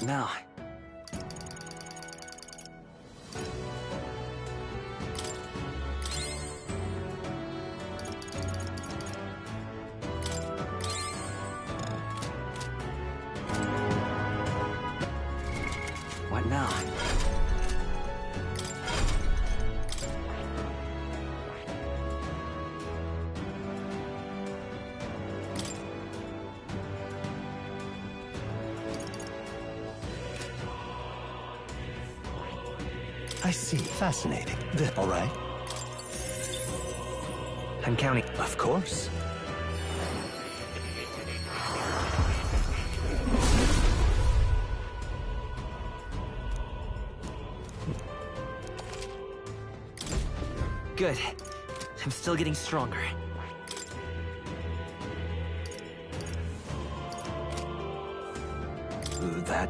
What now? What now? I see. Fascinating. All right. I'm counting. Of course. Good. I'm still getting stronger. That...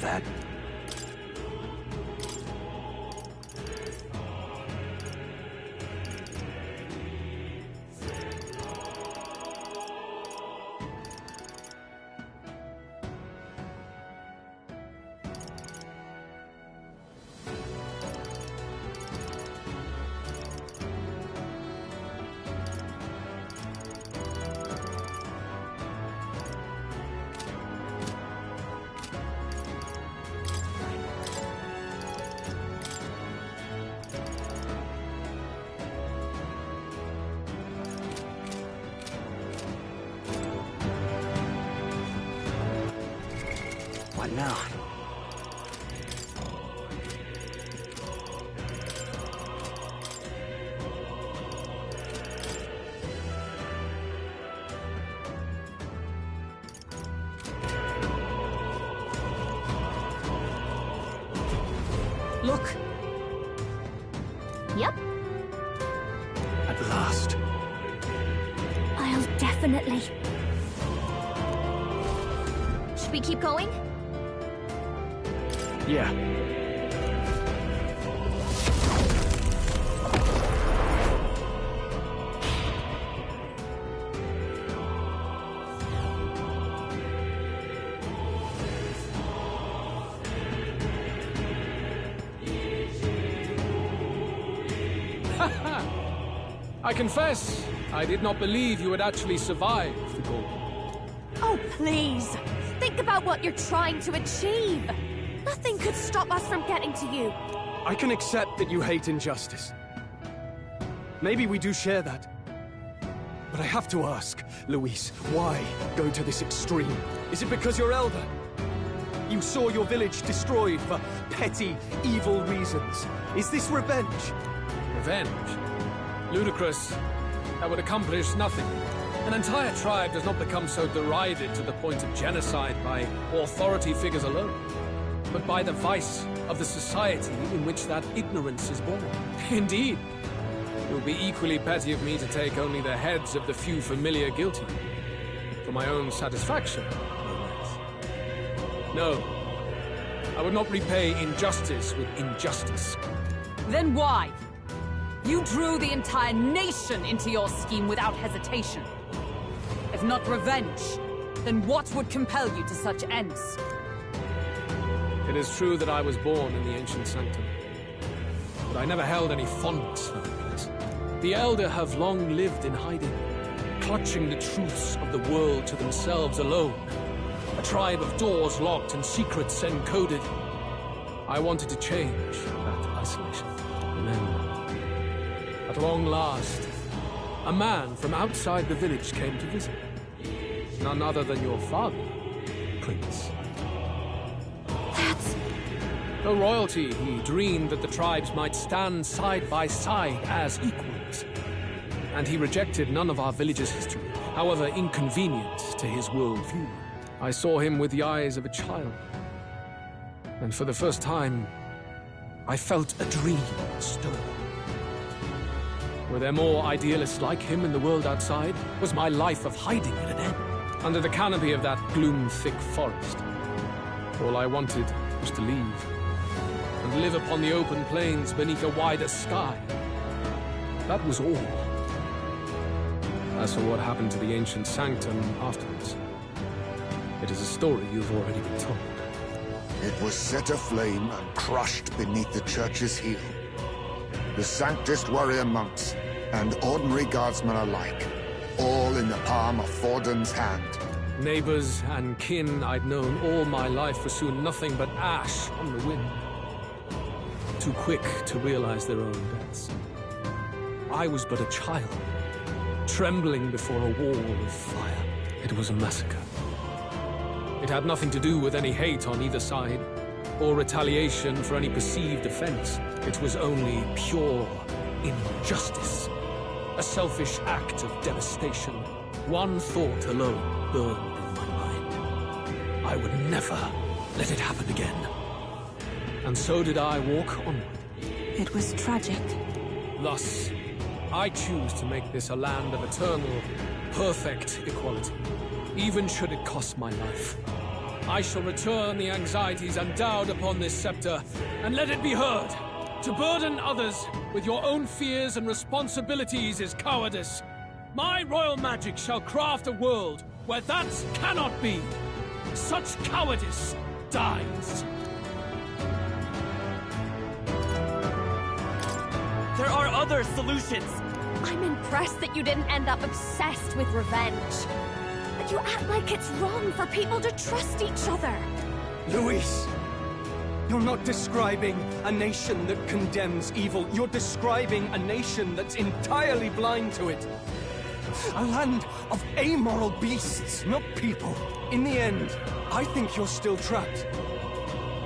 That... What now? Look. Yep. At last. I'll definitely... Should we keep going? Yeah. I confess, I did not believe you would actually survive the Golden. Oh, please. Think about what you're trying to achieve. Nothing could stop us from getting to you. I can accept that you hate injustice. Maybe we do share that. But I have to ask, Luis, why go to this extreme? Is it because you're elder? You saw your village destroyed for petty, evil reasons. Is this revenge? Revenge? Ludicrous. That would accomplish nothing. An entire tribe does not become so derided to the point of genocide by authority figures alone, but by the vice of the society in which that ignorance is born. Indeed, it would be equally petty of me to take only the heads of the few familiar guilty. For my own satisfaction, no less. No, I would not repay injustice with injustice. Then why? You drew the entire nation into your scheme without hesitation. If not revenge, then what would compel you to such ends? It is true that I was born in the ancient sanctum, but I never held any fondness for the place. The Elder have long lived in hiding, clutching the truths of the world to themselves alone. A tribe of doors locked and secrets encoded. I wanted to change that isolation. And then, at long last, a man from outside the village came to visit. None other than your father, Prince. That's... Though royalty, he dreamed that the tribes might stand side by side as equals. And he rejected none of our village's history, however inconvenient to his worldview. I saw him with the eyes of a child. And for the first time, I felt a dream stir. Were there more idealists like him in the world outside? Was my life of hiding at an end? Under the canopy of that gloom-thick forest, all I wanted was to leave, and live upon the open plains beneath a wider sky. That was all. As for what happened to the ancient sanctum afterwards, it is a story you've already been told. It was set aflame and crushed beneath the church's heel. The Sanctist warrior monks and ordinary guardsmen alike, all in the palm of Forden's hand. Neighbors and kin I'd known all my life were soon nothing but ash on the wind. Too quick to realize their own deaths. I was but a child, trembling before a wall of fire. It was a massacre. It had nothing to do with any hate on either side, or retaliation for any perceived offense. It was only pure injustice. A selfish act of devastation. One thought alone burned in my mind. I would never let it happen again. And so did I walk onward. It was tragic. Thus, I choose to make this a land of eternal, perfect equality, even should it cost my life. I shall return the anxieties endowed upon this scepter, and let it be heard. To burden others with your own fears and responsibilities is cowardice. My royal magic shall craft a world where that cannot be. Such cowardice dies. There are other solutions! I'm impressed that you didn't end up obsessed with revenge. But you act like it's wrong for people to trust each other. Luis! You're not describing a nation that condemns evil. You're describing a nation that's entirely blind to it. A land of amoral beasts, not people. In the end, I think you're still trapped.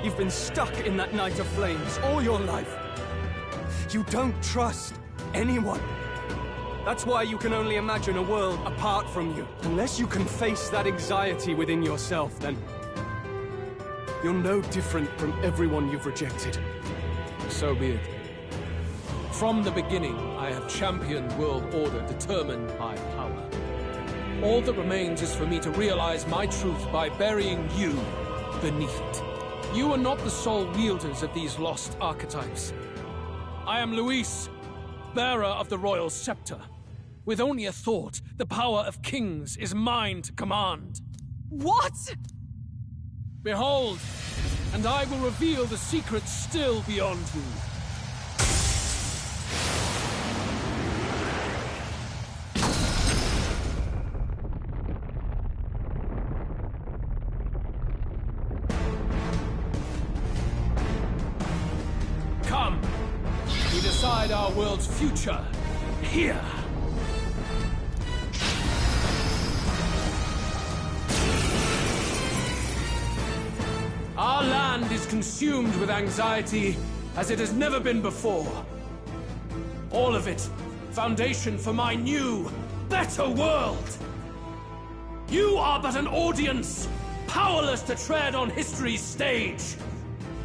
You've been stuck in that night of flames all your life. You don't trust anyone. That's why you can only imagine a world apart from you. Unless you can face that anxiety within yourself, then you're no different from everyone you've rejected. So be it. From the beginning, I have championed world order determined by power. All that remains is for me to realize my truth by burying you beneath it. You are not the sole wielders of these lost archetypes. I am Luis, bearer of the royal scepter. With only a thought, the power of kings is mine to command. What? Behold, and I will reveal the secrets still beyond you. Come, we decide our world's future here. consumed with anxiety as it has never been before. All of it, foundation for my new, better world. You are but an audience, powerless to tread on history's stage.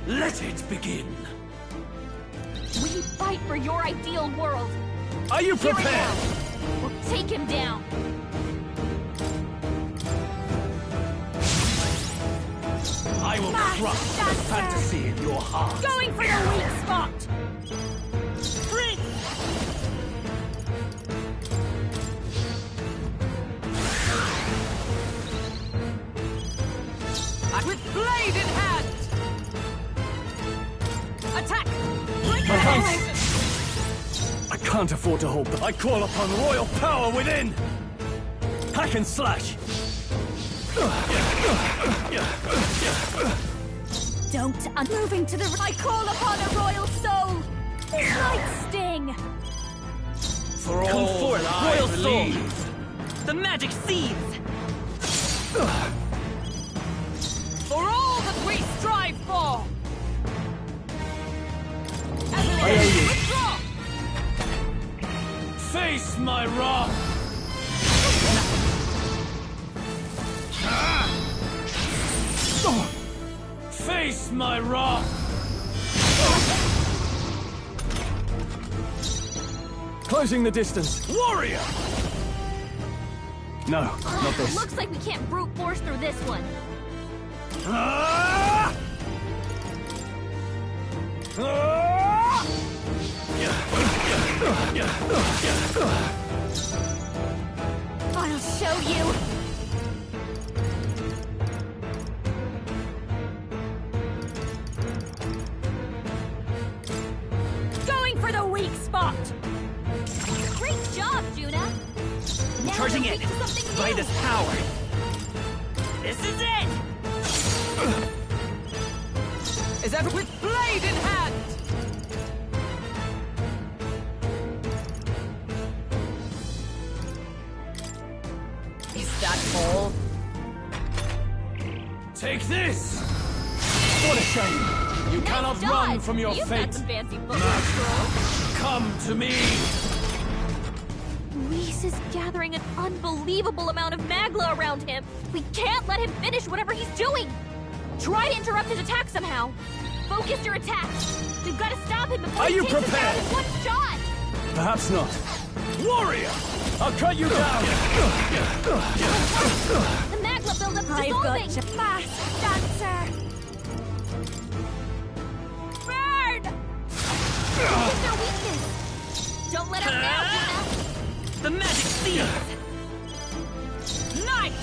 Let it begin. We fight for your ideal world. Are you Hear it prepared? now. We'll take him down. I will crush the fantasy in your heart. Going for the weak spot. Prince! With blade in hand! Attack! I can't afford to hold them. I call upon royal power within! Hack and slash! Don't. Moving to the. I call upon a royal soul. Light sting. For Come all forth, that I royal soul. believe. The magic seeds! For all that we strive for! I owe you. Withdraw! Face my wrath! Face my wrath! Closing the distance. Warrior! No, not this. Looks like we can't brute force through this one. I'll show you. Going for the weak spot. Great job, Juna. Now Charging we're in. weak to something By new. this power. This is it! Is ever with blade in hand! Is that all? Take this! What a shame. You Nice cannot dodge. run from your You've fate. got some fancy footwork, Come to me! Reese is gathering an unbelievable amount of magla around him. We can't let him finish whatever he's doing. Try to interrupt his attack somehow. Focus your attacks. We've got to stop him before Are he you takes us prepared? down in one shot. Perhaps not. Warrior! I'll cut you down. The magma buildup's dissolving. Fast, dancer. Burn! It's their weakness. Don't let up now, Juna. The magic seeds! Knight!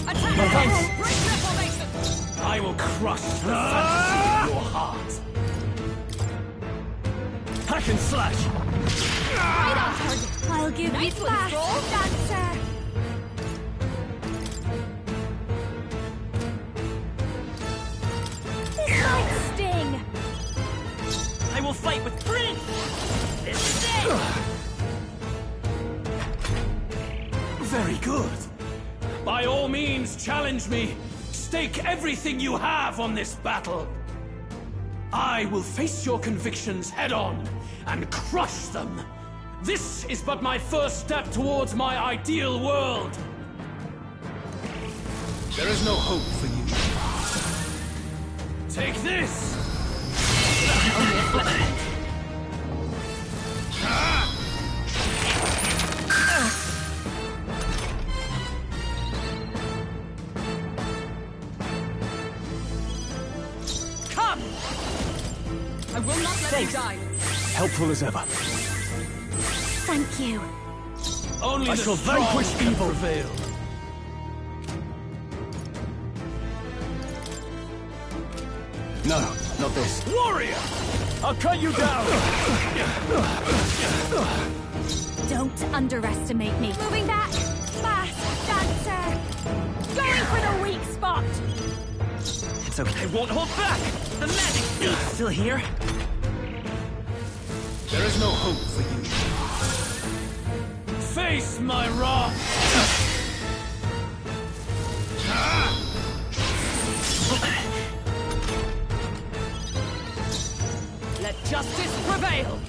Attack! Great reformation! I will crush the fantasy in your heart. Hack and slash. Right on target. I'll give Nice you one, fast, Stroll. dancer. This might sting. I will fight with Prince! This is it! Very good. By all means, challenge me. Stake everything you have on this battle. I will face your convictions head-on and crush them. This is but my first step towards my ideal world. There is no hope for you. Take this! Come! I will not let you die. Helpful as ever. Thank you. Only I the shall strong vanquish can evil. prevail. No, not this. Warrior! I'll cut you down. Don't underestimate me. Moving back. Fast, dancer. Going for the weak spot. It's okay. I won't hold back! The magic seed's still here. There is no hope for you. Face my wrath! Let justice prevail!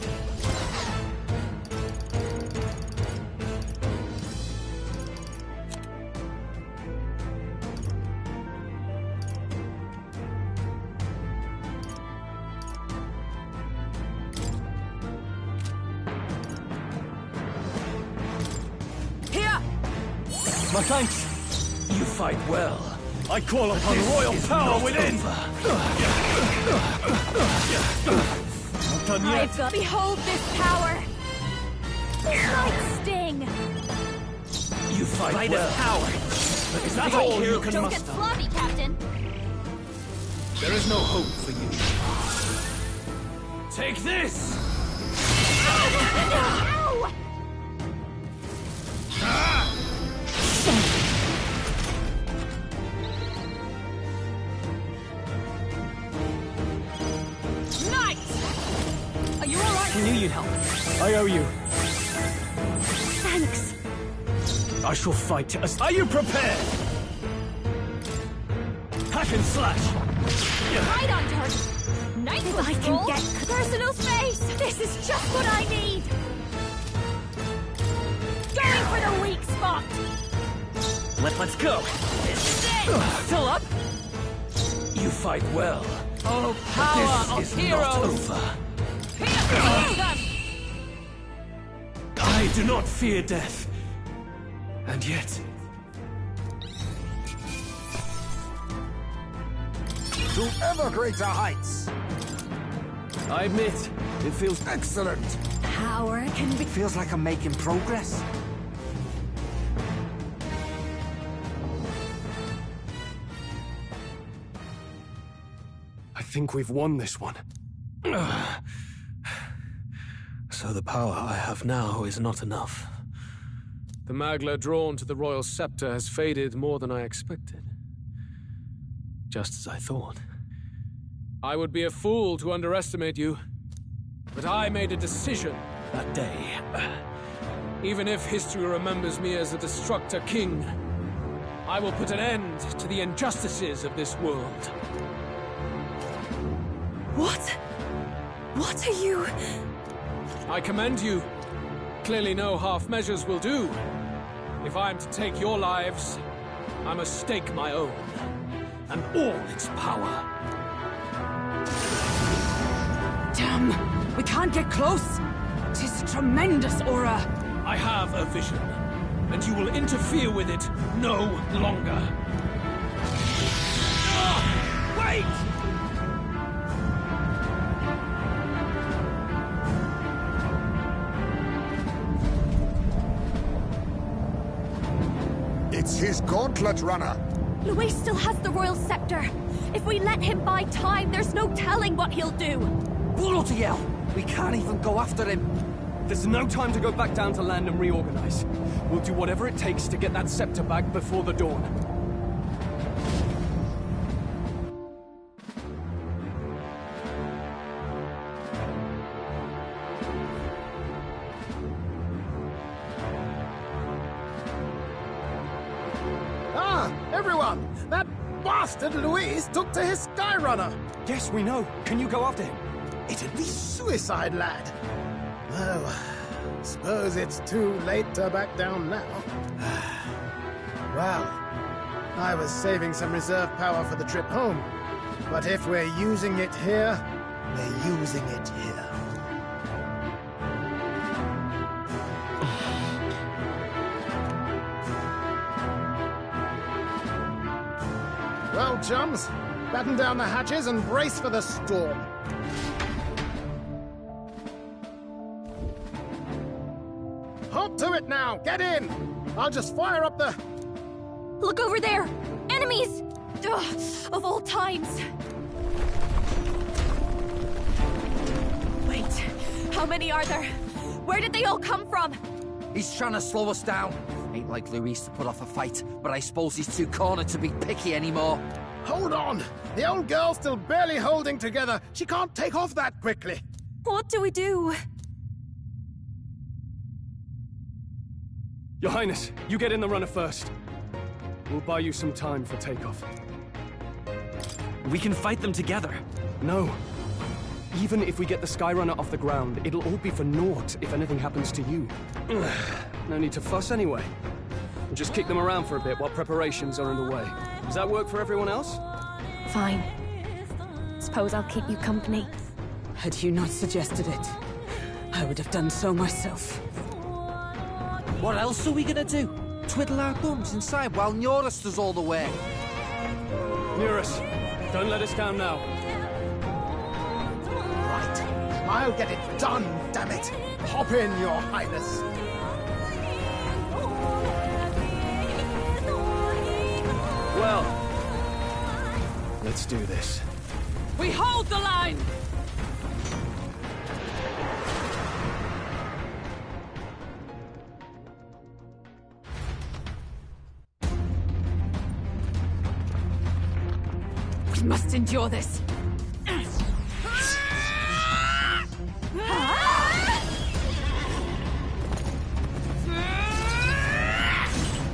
My thanks. You fight well. I call upon royal power within. Not done yet. I've got... Behold this power! Light sting! You fight well. Power. But is that Right all here. you can Don't muster? get sloppy, Captain. There is no hope for you. Take this! Ow! Knight! Are you alright? I knew you'd help. I owe you. Thanks. I shall fight to us. Are you prepared? Hack and slash. Right on target. Nice if I can get personal space. This is just what I need. Going for the weak spot. Let's go. Still up? You fight well. Oh, power This of is not heroes! over. Pierce them! I do not fear death. And yet... To ever greater heights. I admit, it feels Excellent. Power can be... Feels like I'm making progress. I think we've won this one. So the power I have now is not enough. The Magla drawn to the royal scepter has faded more than I expected. Just as I thought. I would be a fool to underestimate you, but I made a decision that day. Even if history remembers me as a destructor king, I will put an end to the injustices of this world. What? What are you... I commend you. Clearly no half measures will do. If I am to take your lives, I must stake my own, and all its power. Damn! We can't get close! 'Tis a tremendous aura! I have a vision, and you will interfere with it no longer. Wait! It's his gauntlet runner. Luis still has the royal scepter. If we let him buy time, there's no telling what he'll do. Bloody hell! We can't even go after him. There's no time to go back down to land and reorganize. We'll do whatever it takes to get that scepter back before the dawn. Ah, everyone! That bastard Luis took to his Skyrunner! Yes, we know. Can you go after him? It'd be suicide, lad. Well, suppose it's too late to back down now. Well, I was saving some reserve power for the trip home. But if we're using it here, we're using it here. Well, chums, batten down the hatches and brace for the storm. Hop to it now! Get in! I'll just fire up the... Look over there! Enemies! Ugh, of all times! Wait, how many are there? Where did they all come from? He's trying to slow us down. Ain't like Luis to put off a fight, but I suppose he's too cornered to be picky anymore. Hold on! The old girl's still barely holding together. She can't take off that quickly. What do we do? Your Highness, you get in the runner first. We'll buy you some time for takeoff. We can fight them together. No. Even if we get the Skyrunner off the ground, it'll all be for naught if anything happens to you. No need to fuss anyway. We'll just kick them around for a bit while preparations are underway. Does that work for everyone else? Fine. Suppose I'll keep you company. Had you not suggested it, I would have done so myself. What else are we gonna do? Twiddle our thumbs inside while Norris does all the work? Nearus, don't let us down now. Right. I'll get it done, damn it. Hop in, Your Highness. Well, let's do this. We hold the line! We must endure this.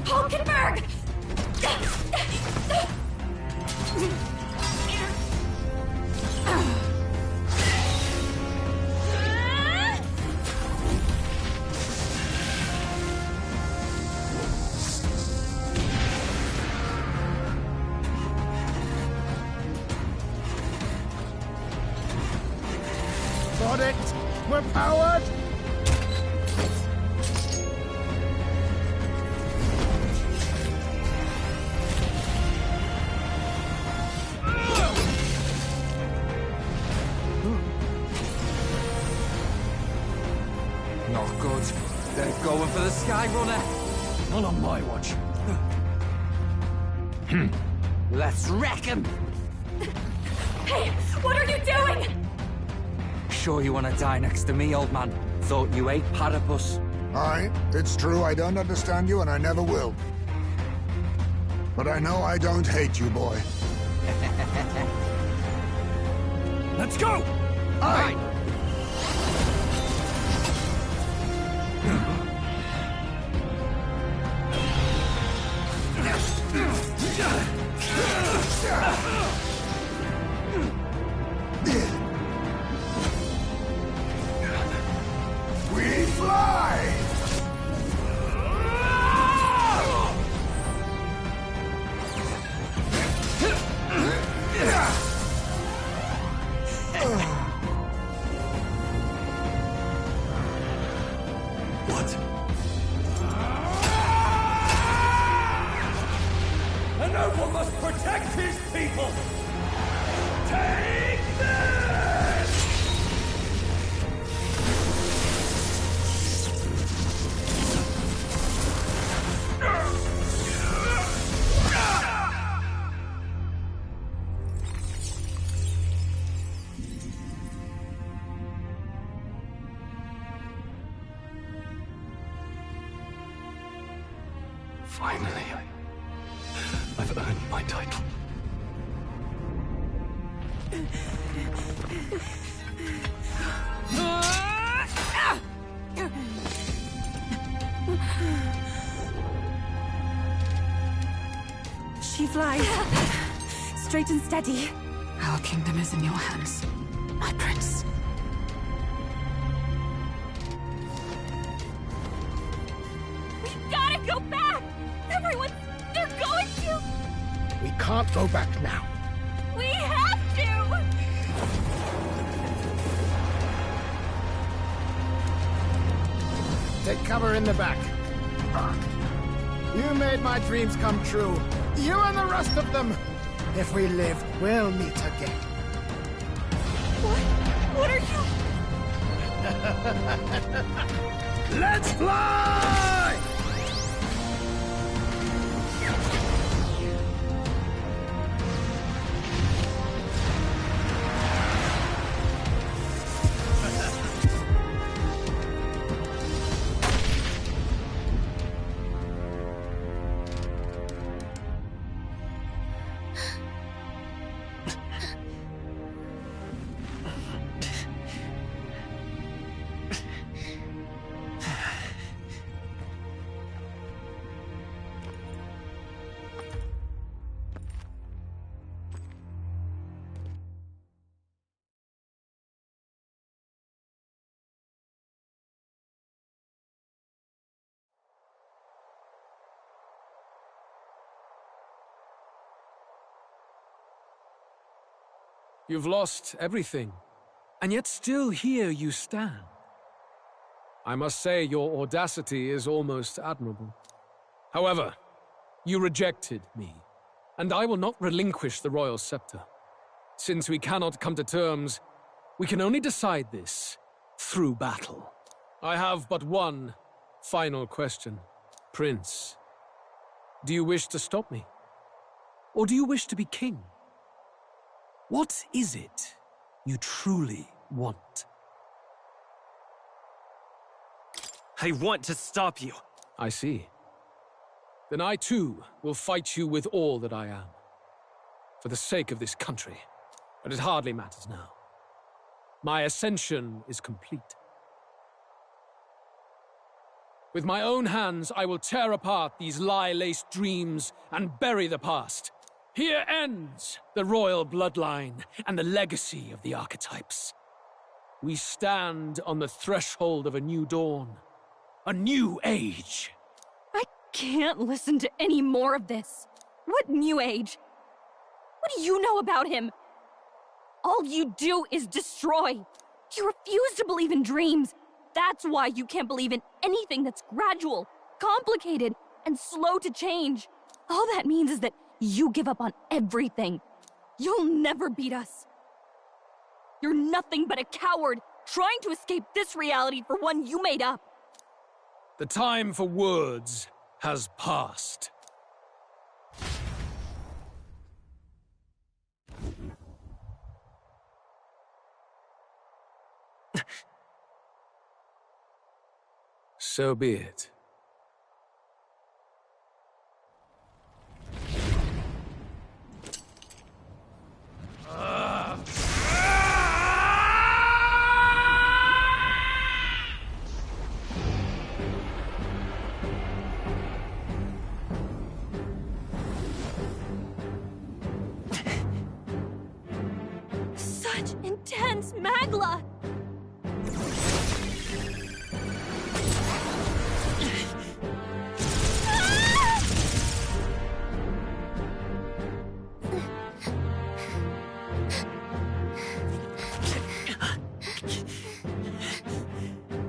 Hulkenberg! Got it! We're powered! Not good. They're going for the Skyrunner. Not on my watch. Let's wreck him! Hey, what are you doing? Sure you want to die next to me, old man? Thought you ate platypus. Aye, it's true I don't understand you and I never will. But I know I don't hate you, boy. Let's go! Aye! We fly! What? A noble must protect his people! Take this! Finally, I've earned my title. She flies. Straight and steady. Our kingdom is in your hands, my prince. We gotta go back! Everyone, they're going to! We can't go back now. We have to! Take cover in the back. You made my dreams come true. You and the rest of them. If we live, we'll meet again. What are you... Let's fly! You've lost everything, and yet still here you stand. I must say your audacity is almost admirable. However, you rejected me, and I will not relinquish the royal scepter. Since we cannot come to terms, we can only decide this through battle. I have but one final question. Prince, do you wish to stop me? Or do you wish to be king? What is it you truly want? I want to stop you. I see. Then I too will fight you with all that I am. For the sake of this country. But it hardly matters now. My ascension is complete. With my own hands, I will tear apart these lie-laced dreams and bury the past. Here ends the royal bloodline and the legacy of the archetypes. We stand on the threshold of a new dawn, a new age. I can't listen to any more of this. What new age? What do you know about him? All you do is destroy. You refuse to believe in dreams. That's why you can't believe in anything that's gradual, complicated, and slow to change. All that means is that you give up on everything. You'll never beat us. You're nothing but a coward, trying to escape this reality for one you made up. The time for words has passed. So be it. Such intense magla!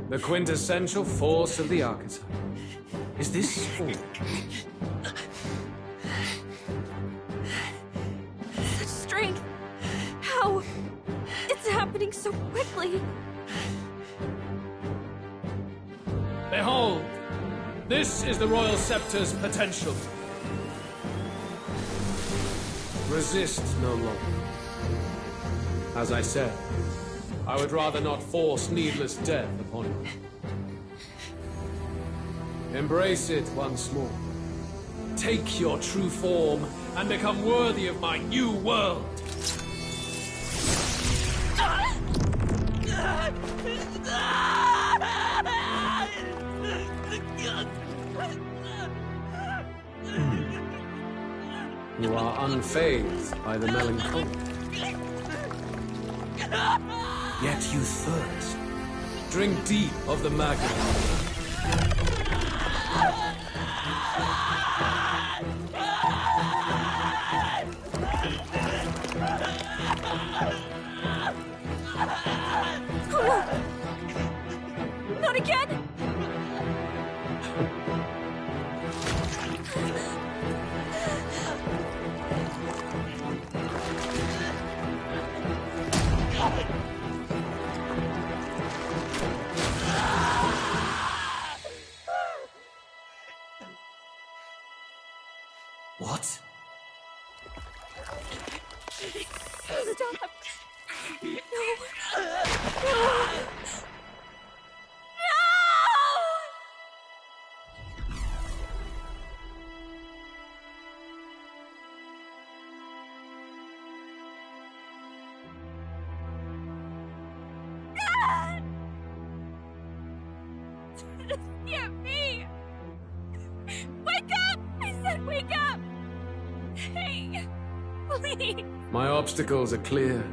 The quintessential force of the archetype. Is this all? Such strength! How? It's happening so quickly! Behold! This is the Royal Scepter's potential. Resist no longer. As I said, I would rather not force needless death upon you. Embrace it once more. Take your true form and become worthy of my new world. You are unfazed by the melancholy. Yet you thirst. Drink deep of the magma. Not again! What? Stop! No! No! Just get me! Wake up! I said wake up! Hey, please! My obstacles are clear.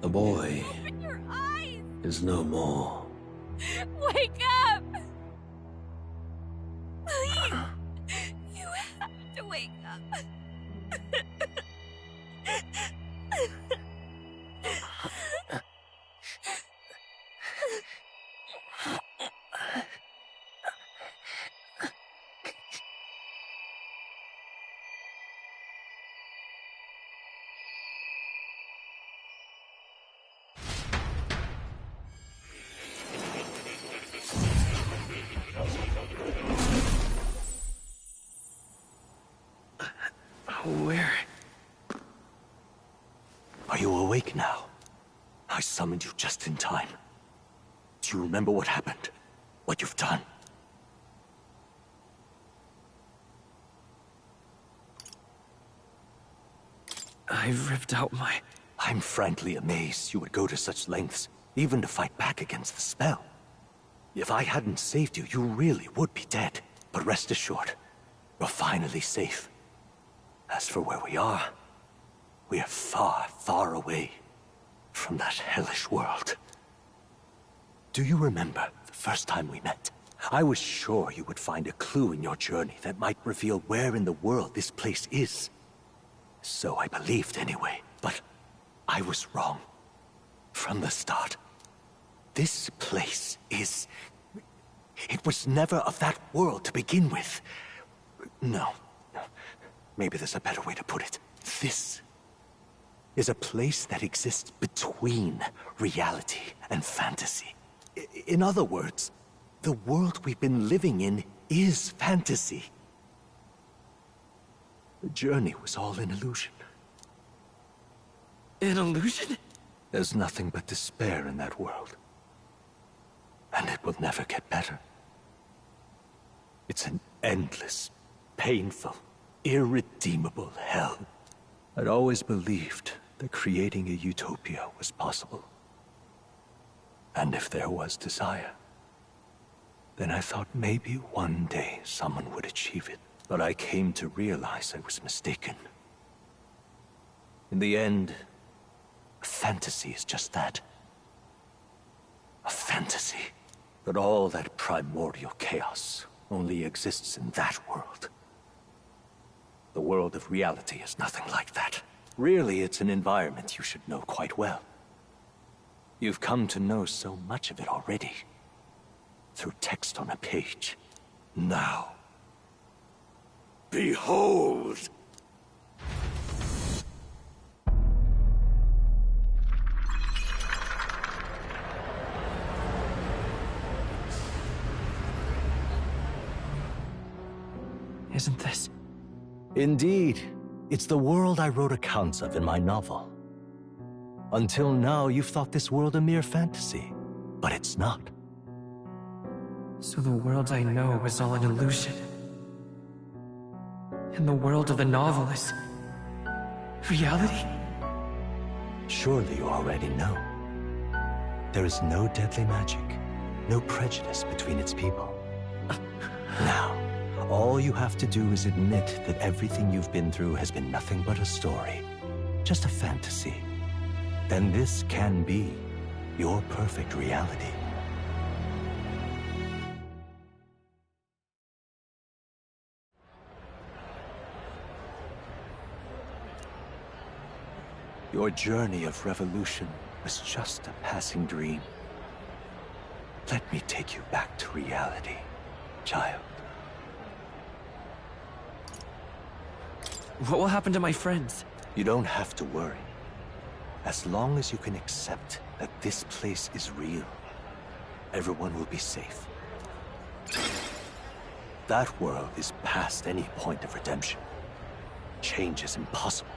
The boy Open your eyes! is no more. Wake up! Please! You have to wake up! Where? Are you awake now? I summoned you just in time. Do you remember what happened? What you've done? I ripped out my... I'm frankly amazed you would go to such lengths, even to fight back against the spell. If I hadn't saved you, you really would be dead. But rest assured, you're finally safe. As for where we are far, far away from that hellish world. Do you remember the first time we met? I was sure you would find a clue in your journey that might reveal where in the world this place is. So I believed anyway, but I was wrong. From the start. This place is... It was never of that world to begin with. No. Maybe there's a better way to put it. This is a place that exists between reality and fantasy. In other words, the world we've been living in is fantasy. The journey was all an illusion. An illusion? There's nothing but despair in that world. And it will never get better. It's an endless, painful, irredeemable hell. I'd always believed that creating a utopia was possible. And if there was desire, then I thought maybe one day someone would achieve it. But I came to realize I was mistaken. In the end, a fantasy is just that. A fantasy. But all that primordial chaos only exists in that world. The world of reality is nothing like that. Really, it's an environment you should know quite well. You've come to know so much of it already. Through text on a page. Now, behold! Isn't this? Indeed. It's the world I wrote accounts of in my novel. Until now, you've thought this world a mere fantasy. But it's not. So the world I know is all an illusion. And the world of the novel is... reality? Surely you already know. There is no deadly magic, no prejudice between its people. Now, all you have to do is admit that everything you've been through has been nothing but a story, just a fantasy. Then this can be your perfect reality. Your journey of revolution was just a passing dream. Let me take you back to reality, child. What will happen to my friends? You don't have to worry. As long as you can accept that this place is real, everyone will be safe. That world is past any point of redemption. Change is impossible.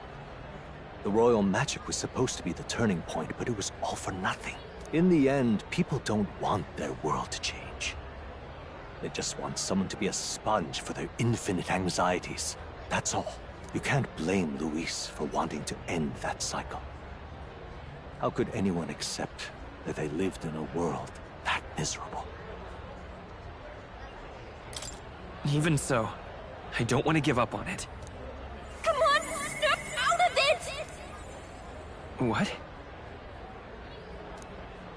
The royal magic was supposed to be the turning point, but it was all for nothing. In the end, people don't want their world to change. They just want someone to be a sponge for their infinite anxieties. That's all. You can't blame Luis for wanting to end that cycle. How could anyone accept that they lived in a world that miserable? Even so, I don't want to give up on it. Come on, snap out of it! What?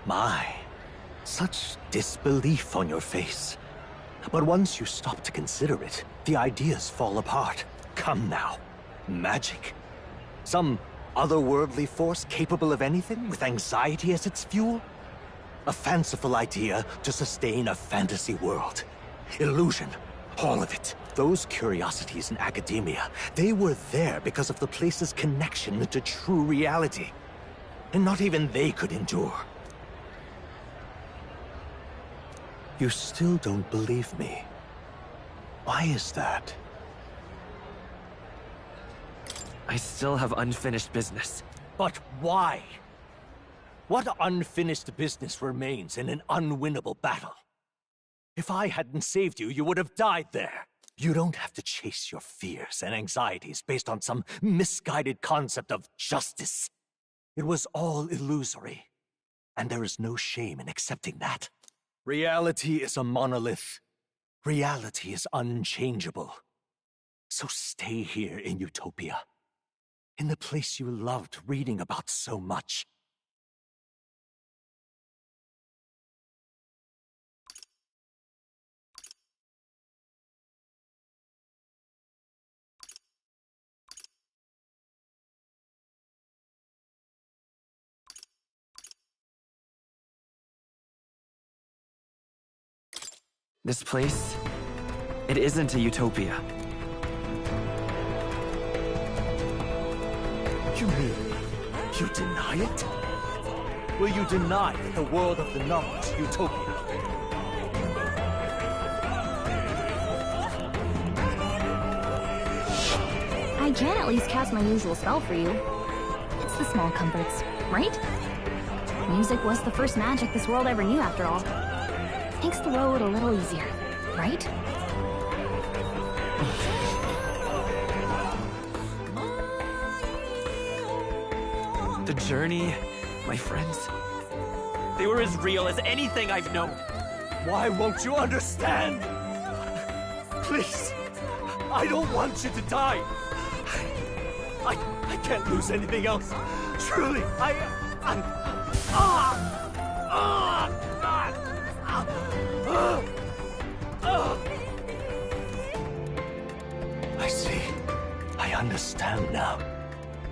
My, such disbelief on your face. But once you stop to consider it, the ideas fall apart. Come now. Magic? Some otherworldly force capable of anything, with anxiety as its fuel? A fanciful idea to sustain a fantasy world. Illusion. All of it. Those curiosities in academia, they were there because of the place's connection to true reality. And not even they could endure. You still don't believe me. Why is that? I still have unfinished business. But why? What unfinished business remains in an unwinnable battle? If I hadn't saved you, you would have died there. You don't have to chase your fears and anxieties based on some misguided concept of justice. It was all illusory, and there is no shame in accepting that. Reality is a monolith. Reality is unchangeable. So stay here in Utopia, in the place you loved reading about so much. This place, it isn't a utopia. You mean, you deny it? Will you deny that the world of the novel is utopia? I can at least cast my usual spell for you. It's the small comforts, right? Music was the first magic this world ever knew, after all. Makes the road a little easier, right? The journey, my friends, they were as real as anything I've known. Why won't you understand? Please, I don't want you to die. I can't lose anything else. Truly, I see. I understand now.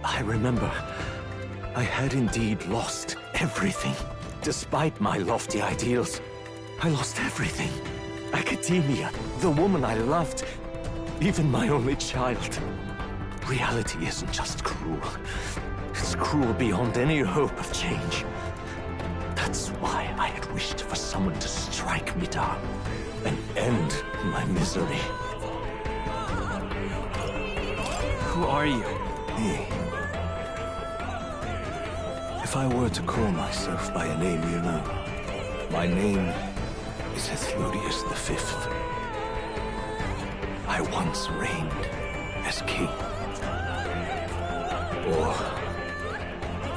I remember. I had indeed lost everything. Despite my lofty ideals, I lost everything. Academia, the woman I loved, even my only child. Reality isn't just cruel. It's cruel beyond any hope of change. That's why I had wished for someone to strike me down and end my misery. Who are you? Me. If I were to call myself by a name you know, my name is Ethludius V. I once reigned as king. Or,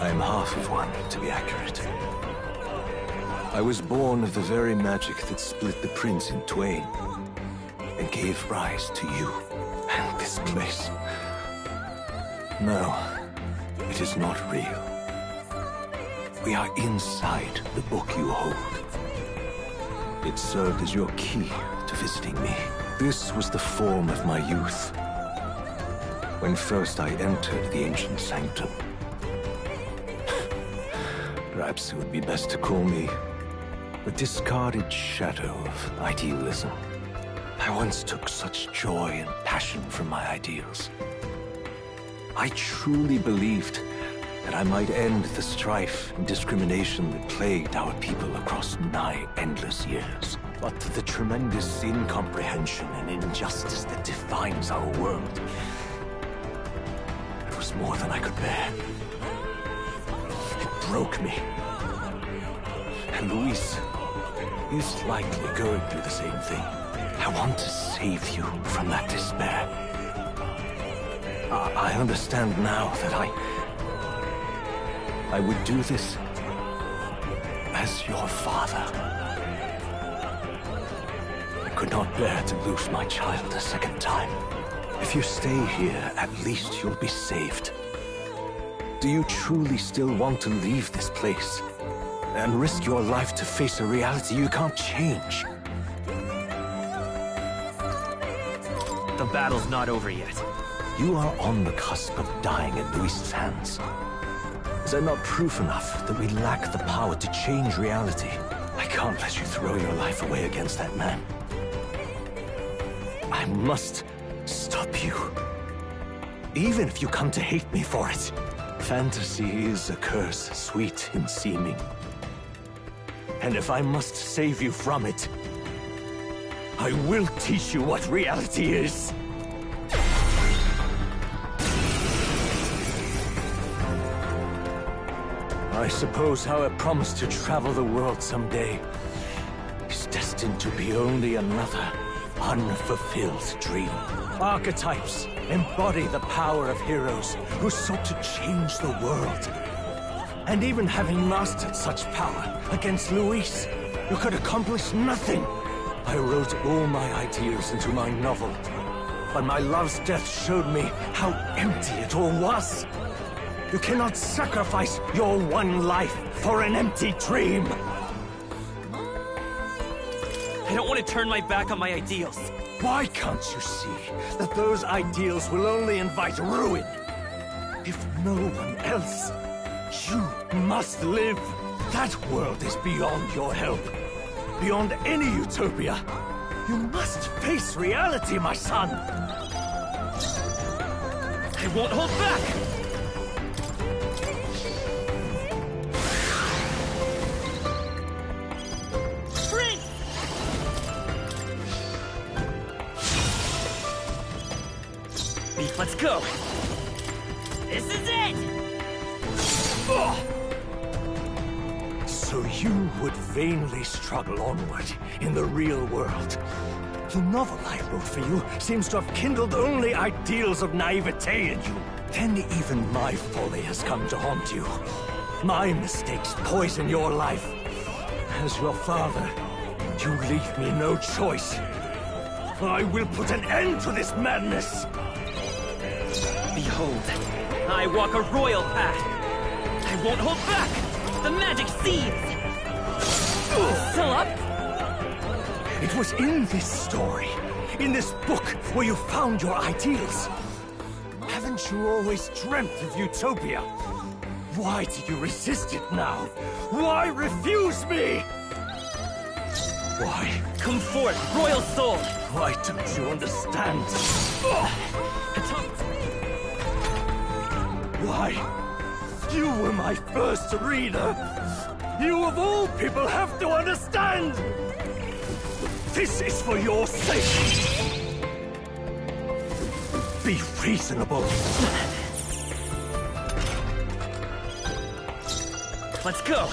I am half of one, to be accurate. I was born of the very magic that split the prince in twain, and gave rise to you and this place. No, it is not real. We are inside the book you hold. It served as your key to visiting me. This was the form of my youth, when first I entered the ancient sanctum. Perhaps it would be best to call me a discarded shadow of idealism. I once took such joy and passion from my ideals. I truly believed that I might end the strife and discrimination that plagued our people across nigh endless years. But the tremendous incomprehension and injustice that defines our world, it was more than I could bear. It broke me. And Luis is likely going through the same thing. I want to save you from that despair. I understand now that I would do this as your father. I could not bear to lose my child a second time. If you stay here, at least you'll be saved. Do you truly still want to leave this place and risk your life to face a reality you can't change? The battle's not over yet. You are on the cusp of dying in Luis's hands. Is that not proof enough that we lack the power to change reality? I can't let you throw your life away against that man. I must stop you. Even if you come to hate me for it. Fantasy is a curse, sweet in seeming. And if I must save you from it, I will teach you what reality is. I suppose our promise to travel the world someday is destined to be only another unfulfilled dream. Archetypes embody the power of heroes who sought to change the world. And even having mastered such power against Luis, who could accomplish nothing, I wrote all my ideals into my novel. But my love's death showed me how empty it all was. You cannot sacrifice your one life for an empty dream. I don't want to turn my back on my ideals. Why can't you see that those ideals will only invite ruin? If no one else, you must live. That world is beyond your help. Beyond any utopia. You must face reality, my son. I won't hold back! Sprint! Beef, let's go! This is it! Ugh. So you would vainly struggle onward in the real world. The novel I wrote for you seems to have kindled only ideals of naivete in you. Then even my folly has come to haunt you. My mistakes poison your life. As your father, you leave me no choice. I will put an end to this madness. Behold, I walk a royal path. I won't hold back! The magic seeds! Still up? It was in this story, in this book, where you found your ideals. Haven't you always dreamt of utopia? Why do you resist it now? Why refuse me? Why? Come forth, royal soul! Why don't you understand? Why? You were my first reader. You of all people have to understand! This is for your sake! Be reasonable. Let's go!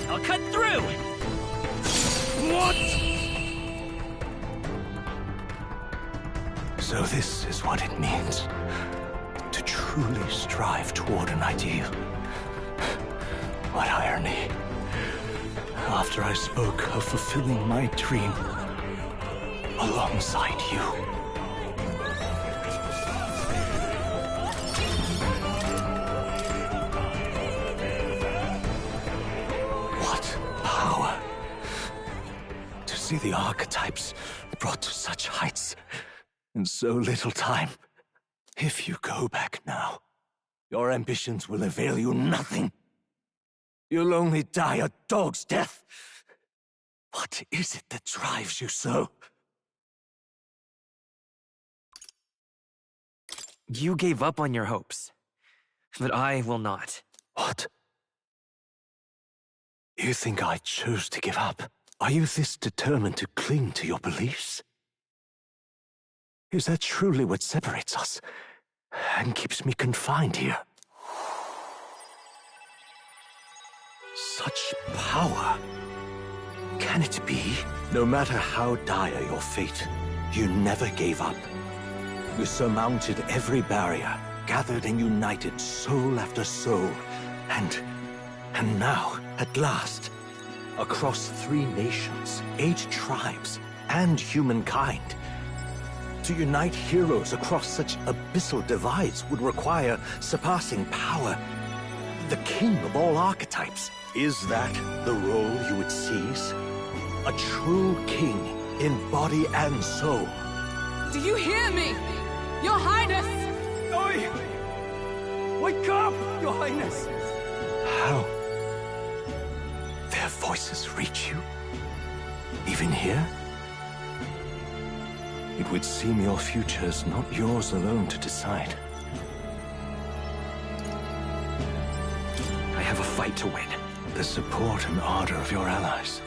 I'll cut through! What? So this is what it means to truly strive toward an ideal. What irony. After I spoke of fulfilling my dream alongside you. What power to see the archetypes brought to such heights in so little time. If you go back now, your ambitions will avail you nothing. You'll only die a dog's death. What is it that drives you so? You gave up on your hopes, but I will not. What? You think I chose to give up? Are you this determined to cling to your beliefs? Is that truly what separates us and keeps me confined here? Such power. Can it be? No matter how dire your fate, you never gave up. You surmounted every barrier, gathered and united soul after soul, and now, at last, across 3 nations, 8 tribes, and humankind. To unite heroes across such abyssal divides would require surpassing power. The king of all archetypes. Is that the role you would seize? A true king in body and soul. Do you hear me? Your Highness! Oi! Wake up, Your Highness! How? Their voices reach you? Even here? It would seem your future is not yours alone to decide. I have a fight to win. The support and ardor of your allies.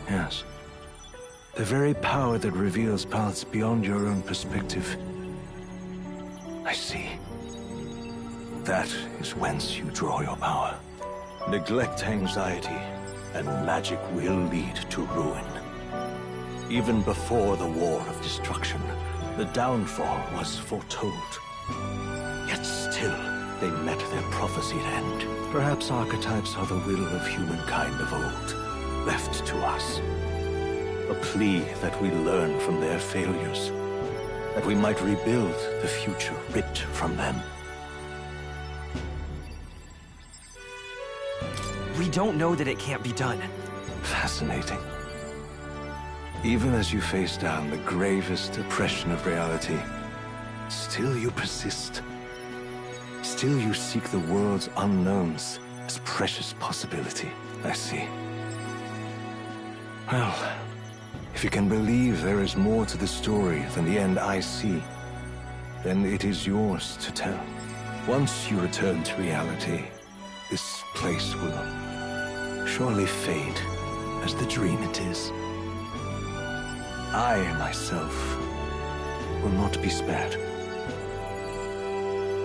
Yes. The very power that reveals paths beyond your own perspective. I see. That is whence you draw your power. Neglect anxiety, and magic will lead to ruin. Even before the War of Destruction, the downfall was foretold. Yet still, they met their prophesied end. Perhaps archetypes are the will of humankind of old, left to us. A plea that we learn from their failures, that we might rebuild the future ripped from them. We don't know that it can't be done. Fascinating. Even as you face down the gravest oppression of reality, still you persist. Still you seek the world's unknowns as precious possibility, I see. Well, if you can believe there is more to the story than the end I see, then it is yours to tell. Once you return to reality, this place will surely fade as the dream it is. I, myself, will not be spared.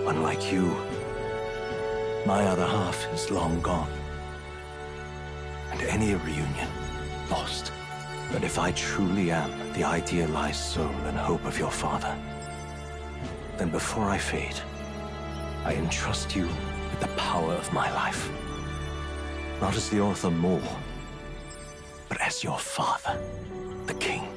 Unlike you, my other half is long gone. And any reunion, lost. But if I truly am the idealized soul and hope of your father, then before I fade, I entrust you with the power of my life. Not as the author more, but as your father, the king.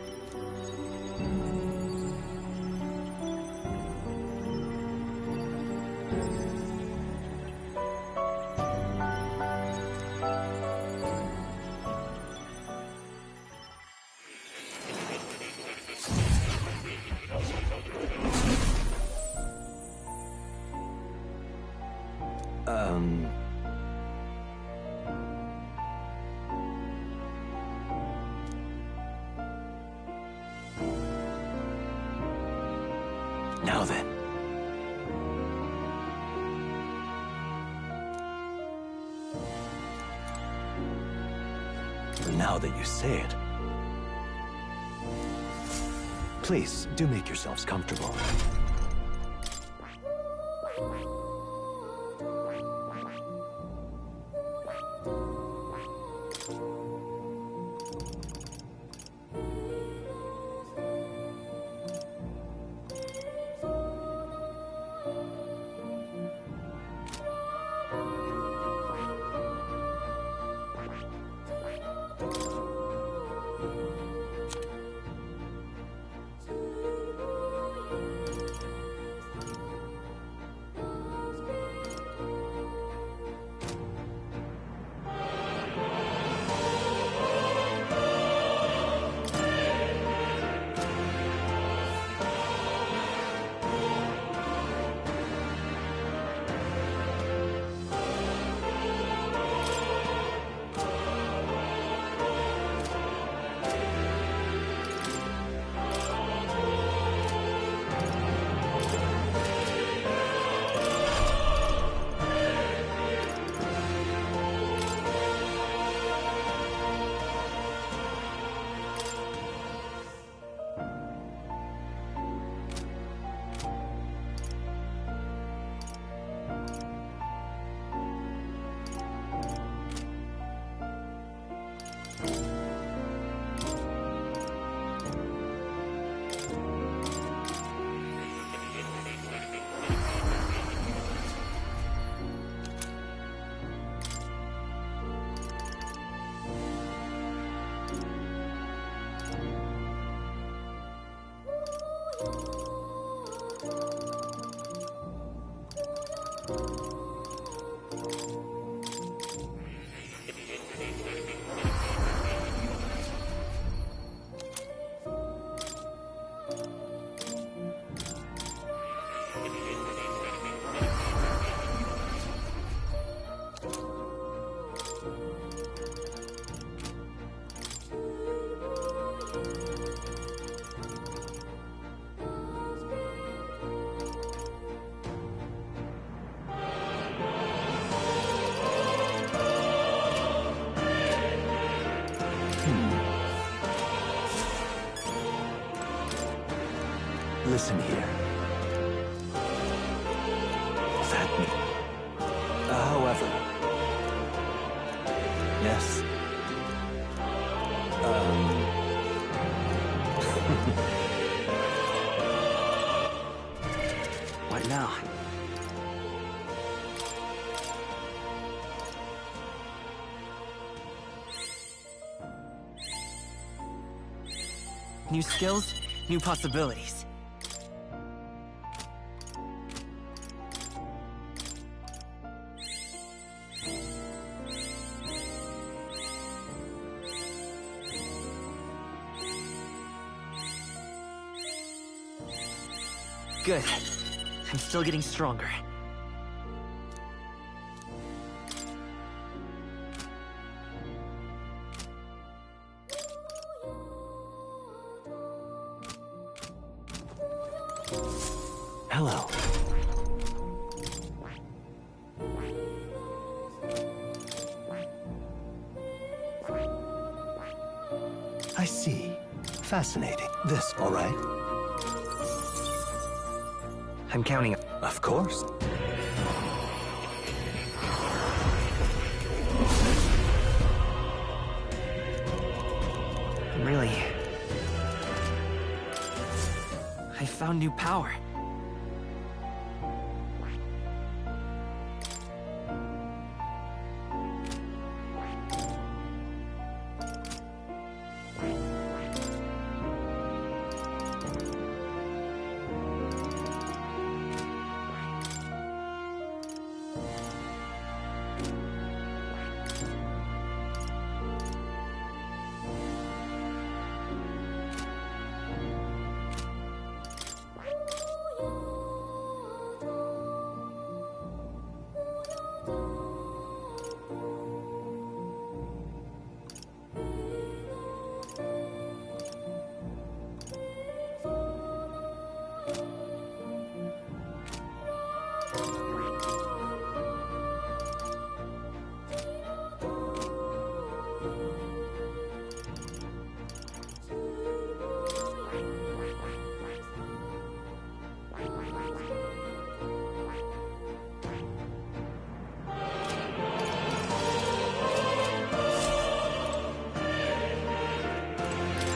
Now then. Now that you say it, please do make yourselves comfortable. Listen here. That means Yes. What now? New skills, new possibilities. Good. I'm still getting stronger. Hello. I see. Fascinating. This, all right? I'm counting. Of course. Really? I found new power.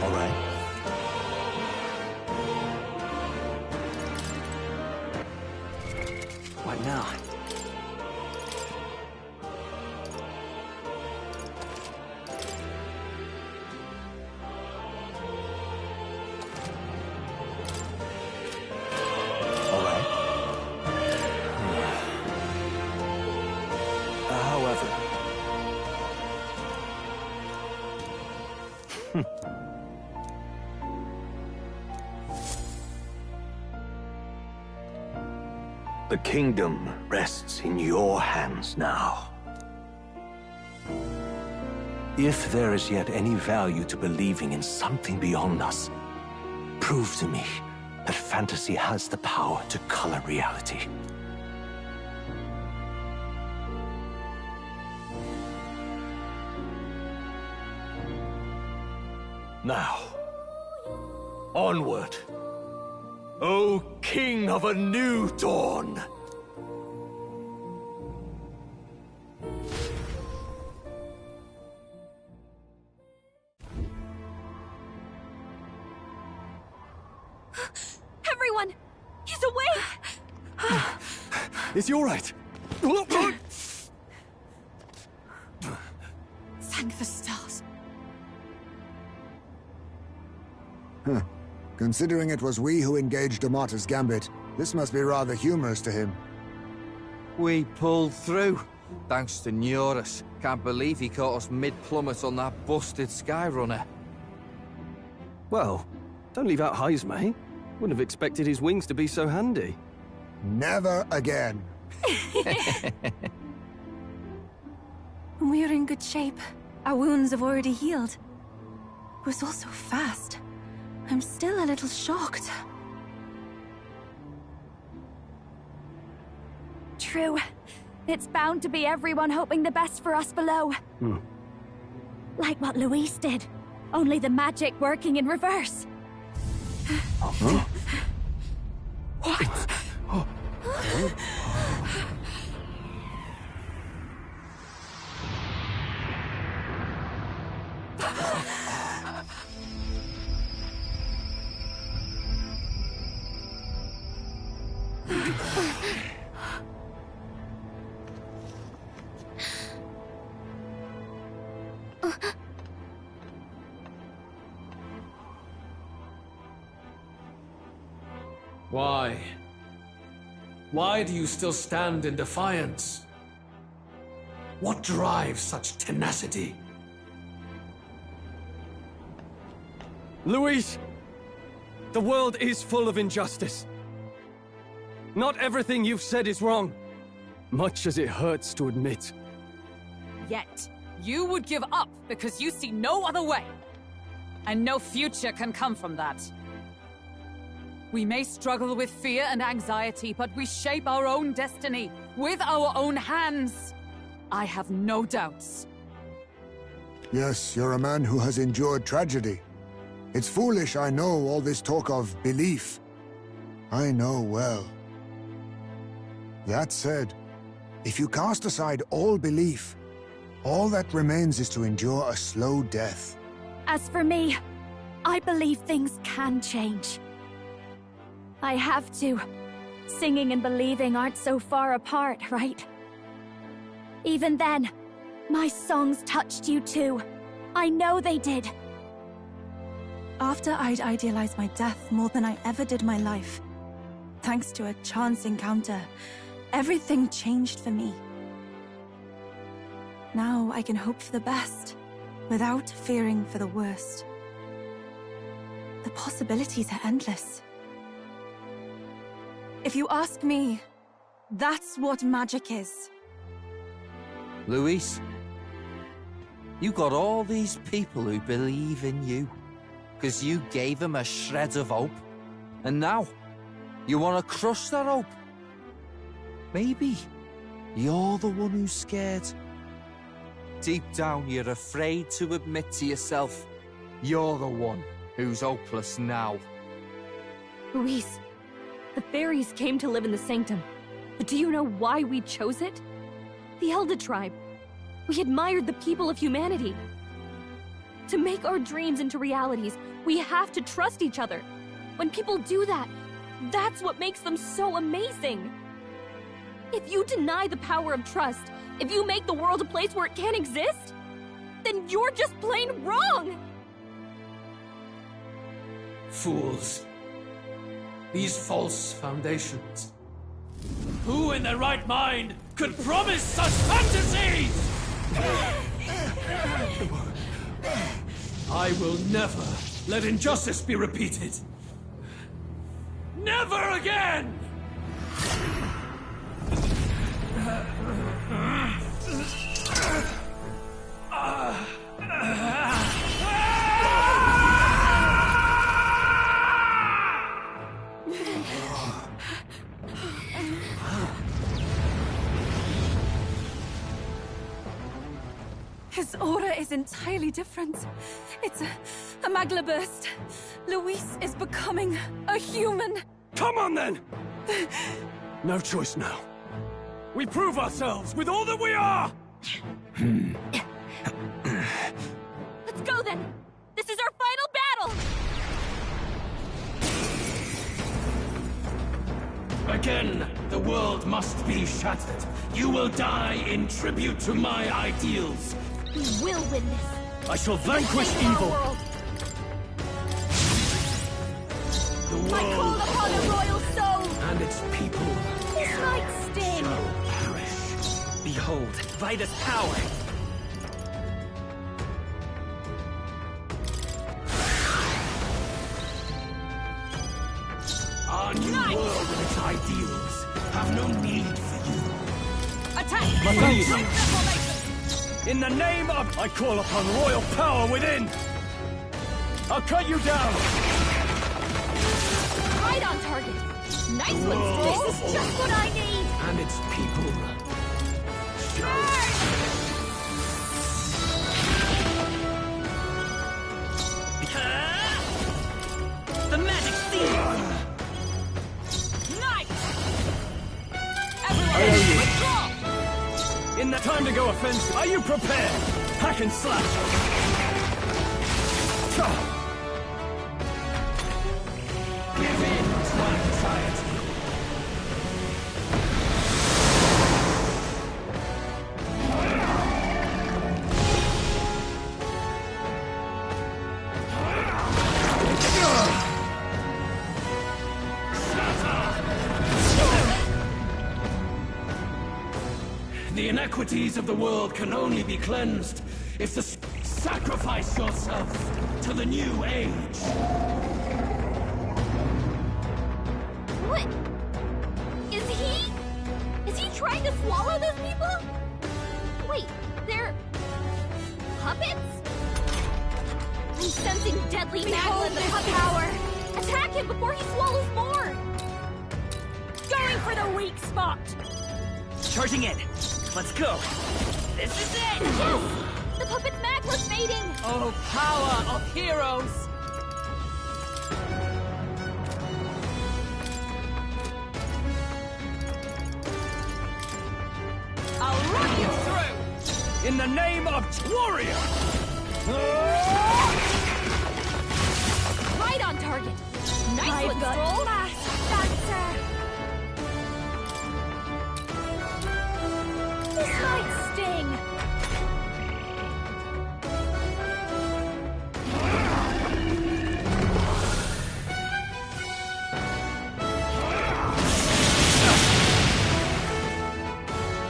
All right. What now? All right. However... The kingdom rests in your hands now. If there is yet any value to believing in something beyond us, prove to me that fantasy has the power to color reality. Now, onward, O King of a new dawn! Everyone! He's awake! Is he all right? Thank the stars. Huh. Considering it was we who engaged Amata's gambit, this must be rather humorous to him. We pulled through, thanks to Neurus. Can't believe he caught us mid-plummet on that busted Skyrunner. Well, don't leave out Heismay. Wouldn't have expected his wings to be so handy. Never again. We're in good shape. Our wounds have already healed. It was all so fast. I'm still a little shocked. True. It's bound to be everyone hoping the best for us below. Like what Luis did. Only the magic working in reverse. What? Why? Why do you still stand in defiance? What drives such tenacity? Luis, the world is full of injustice. Not everything you've said is wrong, much as it hurts to admit. Yet, you would give up because you see no other way. And no future can come from that. We may struggle with fear and anxiety, but we shape our own destiny with our own hands. I have no doubts. Yes, you're a man who has endured tragedy. It's foolish, I know, all this talk of belief. I know well. That said, if you cast aside all belief, all that remains is to endure a slow death. As for me, I believe things can change. I have to. Singing and believing aren't so far apart, right? Even then, my songs touched you too. I know they did. After I'd idealized my death more than I ever did my life, thanks to a chance encounter, everything changed for me. Now I can hope for the best, without fearing for the worst. The possibilities are endless. If you ask me, that's what magic is. Luis, you got all these people who believe in you, because you gave them a shred of hope. And now, you want to crush that hope. Maybe you're the one who's scared. Deep down, you're afraid to admit to yourself, you're the one who's hopeless now. Luis, the fairies came to live in the Sanctum. But do you know why we chose it? The Elder Tribe. We admired the people of humanity. To make our dreams into realities, we have to trust each other. When people do that, that's what makes them so amazing. If you deny the power of trust, if you make the world a place where it can't exist, then you're just plain wrong! Fools. These false foundations. Who in their right mind could promise such fantasies? I will never let injustice be repeated. Never again! His aura is entirely different. It's a magla burst. Luis is becoming a human. Come on, then! No choice now. We prove ourselves with all that we are! Let's go, then! This is our final battle! Again, the world must be shattered. You will die in tribute to my ideals. We will win this! I shall vanquish Save our evil! world. The I call world upon a royal soul! and its people This might sting! shall perish. Behold, Vida's power! Our new world and its ideals have no need for you. Attack! Matthews! In the name of... I call upon royal power within! I'll cut you down! Right on target! Nice one, Sid! This is just what I need! And its people The magic seed! Nice! Everyone, withdraw! In the time to go offensive, are you prepared? Hack and slash! give in to anxiety. Nice! iniquities of the world can only be cleansed if the sacrifice yourself to the new age. What? Is he trying to swallow those people? Wait, they're puppets? I'm sensing deadly magma in the puppet power. Attack him before he swallows more. Going for the weak spot. Charging in. Let's go. This is it! Yes! The puppet's magma's fading! Oh, power of heroes! I'll run you through! In the name of warrior! Right on target! Nice one, Stroll! This might sting!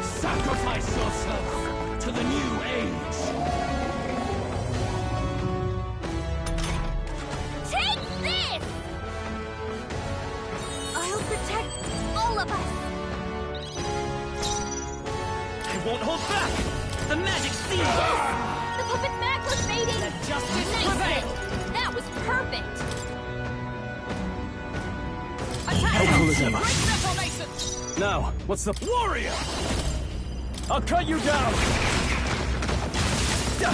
Sacrifice yourself to the new age! Take this! I'll protect all of us! I won't hold back! The magic seed! The puppet's magma's fading! Let justice Nice prevail! hit. That was perfect! Attack! Helpful as ever. Break their formation! Now, what's the... Warrior! I'll cut you down!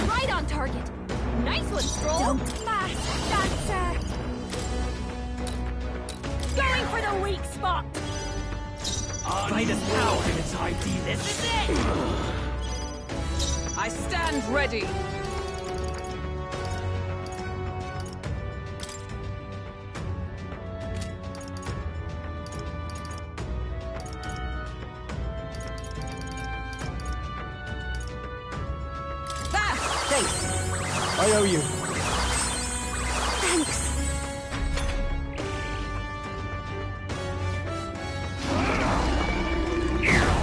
Right on target! Nice one, Stroll! Don't mask dancer! Going for the weak spot! Fight is power! In its ideal. This is it! I stand ready! I owe you. Thanks!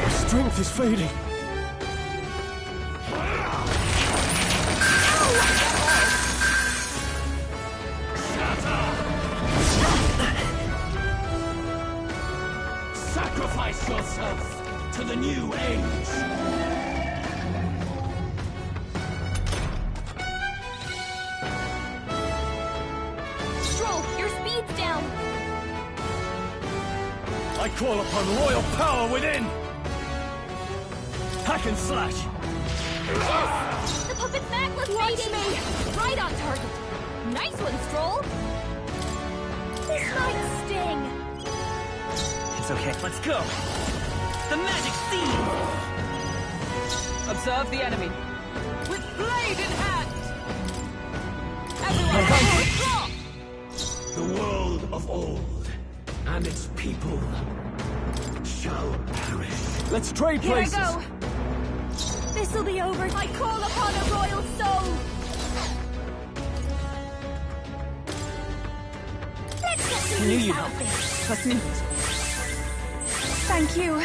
My strength is fading. Sacrifice yourself to the new age! Down. I call upon royal power within! Hack and slash! Yes! The puppet's magma's fading! Me! Right on target! Nice one, Stroll! This might sting! It's okay. Let's go! The magic seed! Observe the enemy. With blade in hand! Everyone, withdraw! The world of old and its people shall perish. Let's trade Here places. I go! This'll be over. I call upon a royal soul! Let's get some Knew use you'd out help. of this! Trust me. Thank you.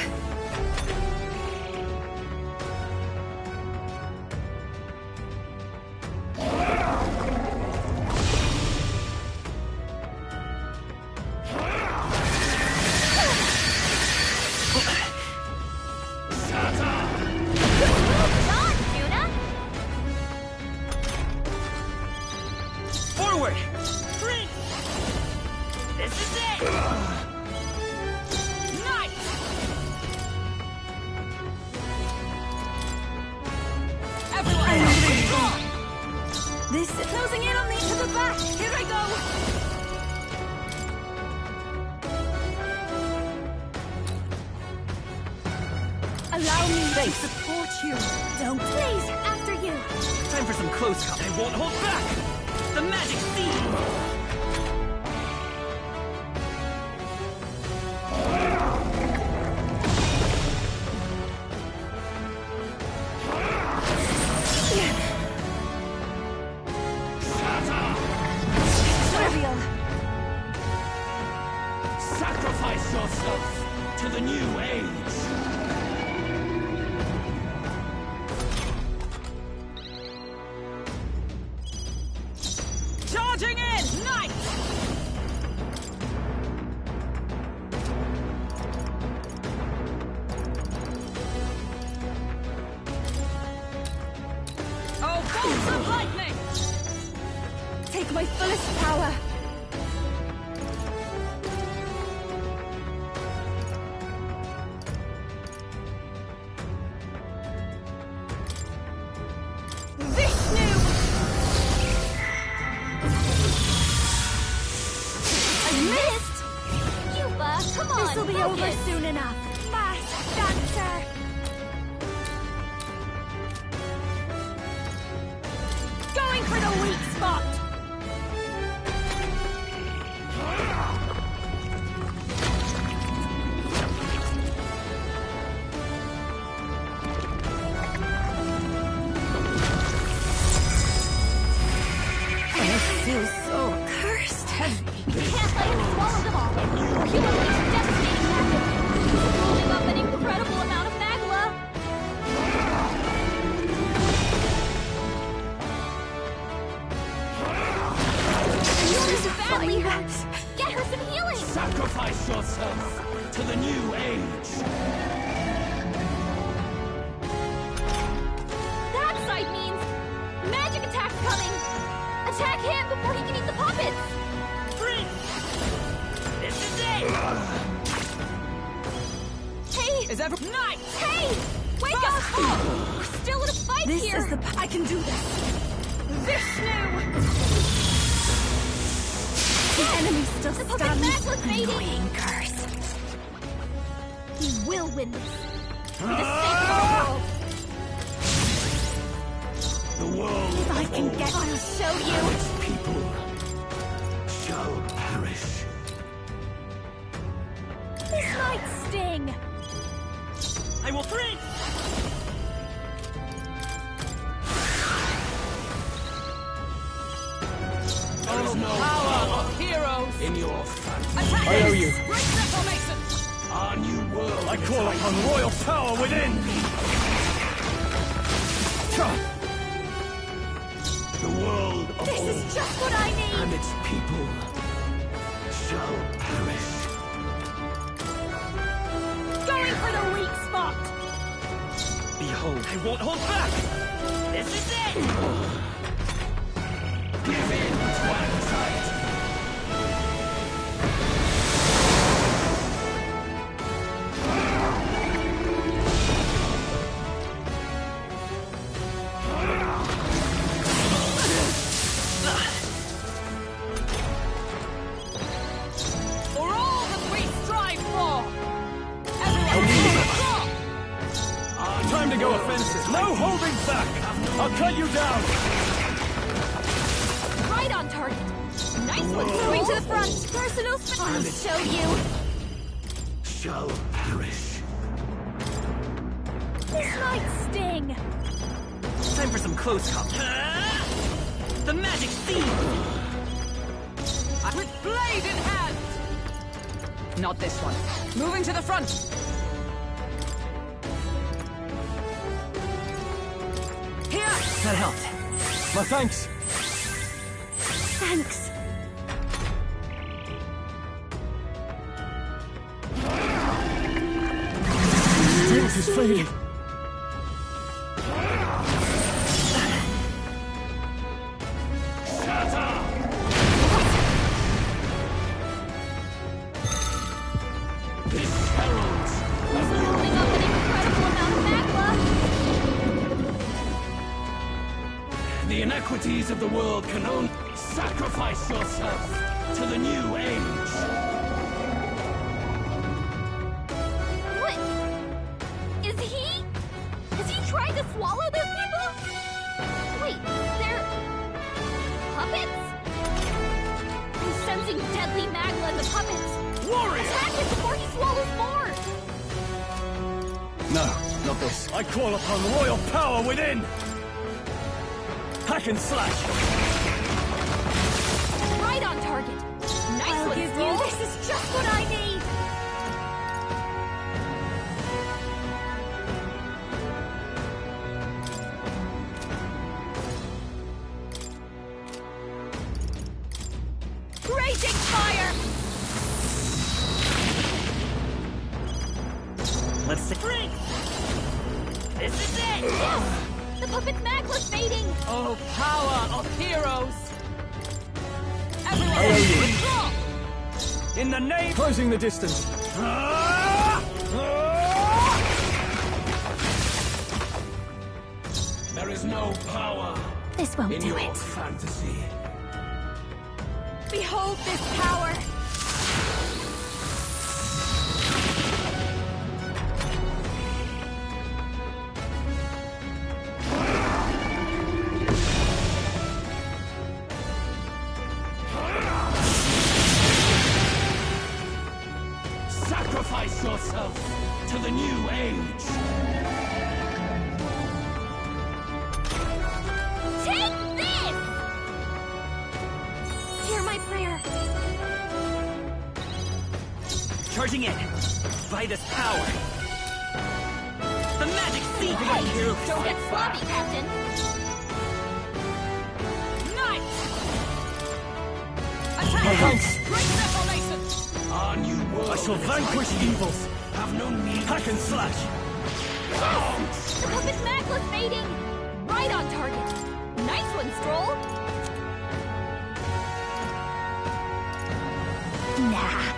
Forward! Sprint! This is it! Nice! Everyone, withdraw! This is Closing in on me to the back! Here I go! Allow me to support you. Don't. Please, after you. Time for some close combat. I won't hold back! The magic seed! Trivial. Sacrifice yourself to the new age. Bolts of lightning! Take my fullest power. Vishnu! I missed! Yuba, come on! This'll be focus. over soon enough. Fast dancer. Going for the weak spot! I feel so cursed. Heavy. Can't let him swallow them all, or he will reach devastating magic. He's building up an incredible amount of magla. Yours badly hurt. Get her some healing. Sacrifice yourself to the new age. That side means magic attack's coming. Attack him before he can eat the puppets. This is it! Hey! Is ever nice? Hey! Wake up! We're still in a fight This here! is the... I can do this. Vishnu! The enemy still The puppet stands. magla's fading! Annoying curse. He will win this. For the sake of our world! The world If I can get... I'll show you! its people shall perish. This might sting! I will freeze! There is no Power of heroes! in your fantasy. Attack! I owe you. Great reformation! Our new world. I call upon royal power within! The world of This old is just what I need! and its people shall perish. Going for the weak spot! Behold, I won't hold back! This is it! Give in to anxiety. For all that we strive for! Everyone, Time to go offensive. No holding back! I'll cut you down! Right on target! Nice one, going to the front! Personal I'll show you! Shall perish. This might sting! Time for some close combat. The magic seed! with blade in hand! Not this one. Moving to the front! Here! That helped. My thanks! Thanks. Tails is fading. This heralds He's building up an incredible amount of magma! the inequities of the world can only sacrifice yourself to the new age. What? Is he? Has he tried to swallow those people? Wait, they're... puppets? I'm sensing deadly magma in the puppets! Warrior! Attack him before he swallows more! No, not this. I call upon royal power within! Hack and slash! Right on target! Nice I'll one, give Skull. you- This is just what I need! Raging fire! Let's see. Freeze! This is it! The puppet's magla's fading! Oh, power of heroes! Everyone, withdraw! In the name... Closing the distance. There is no power This won't in do your it. fantasy. Behold this power! Sacrifice yourself to the new age. Take this! Hear my prayer. Charging in. By this power. The magic seed! Hey, don't get sloppy, Captain. Knight! Attack! Great desolation! Our new world. I shall vanquish evils. Have no need. Hack and slash. The puppet's magla's fading! Right on target! Nice one, Stroll! Nah.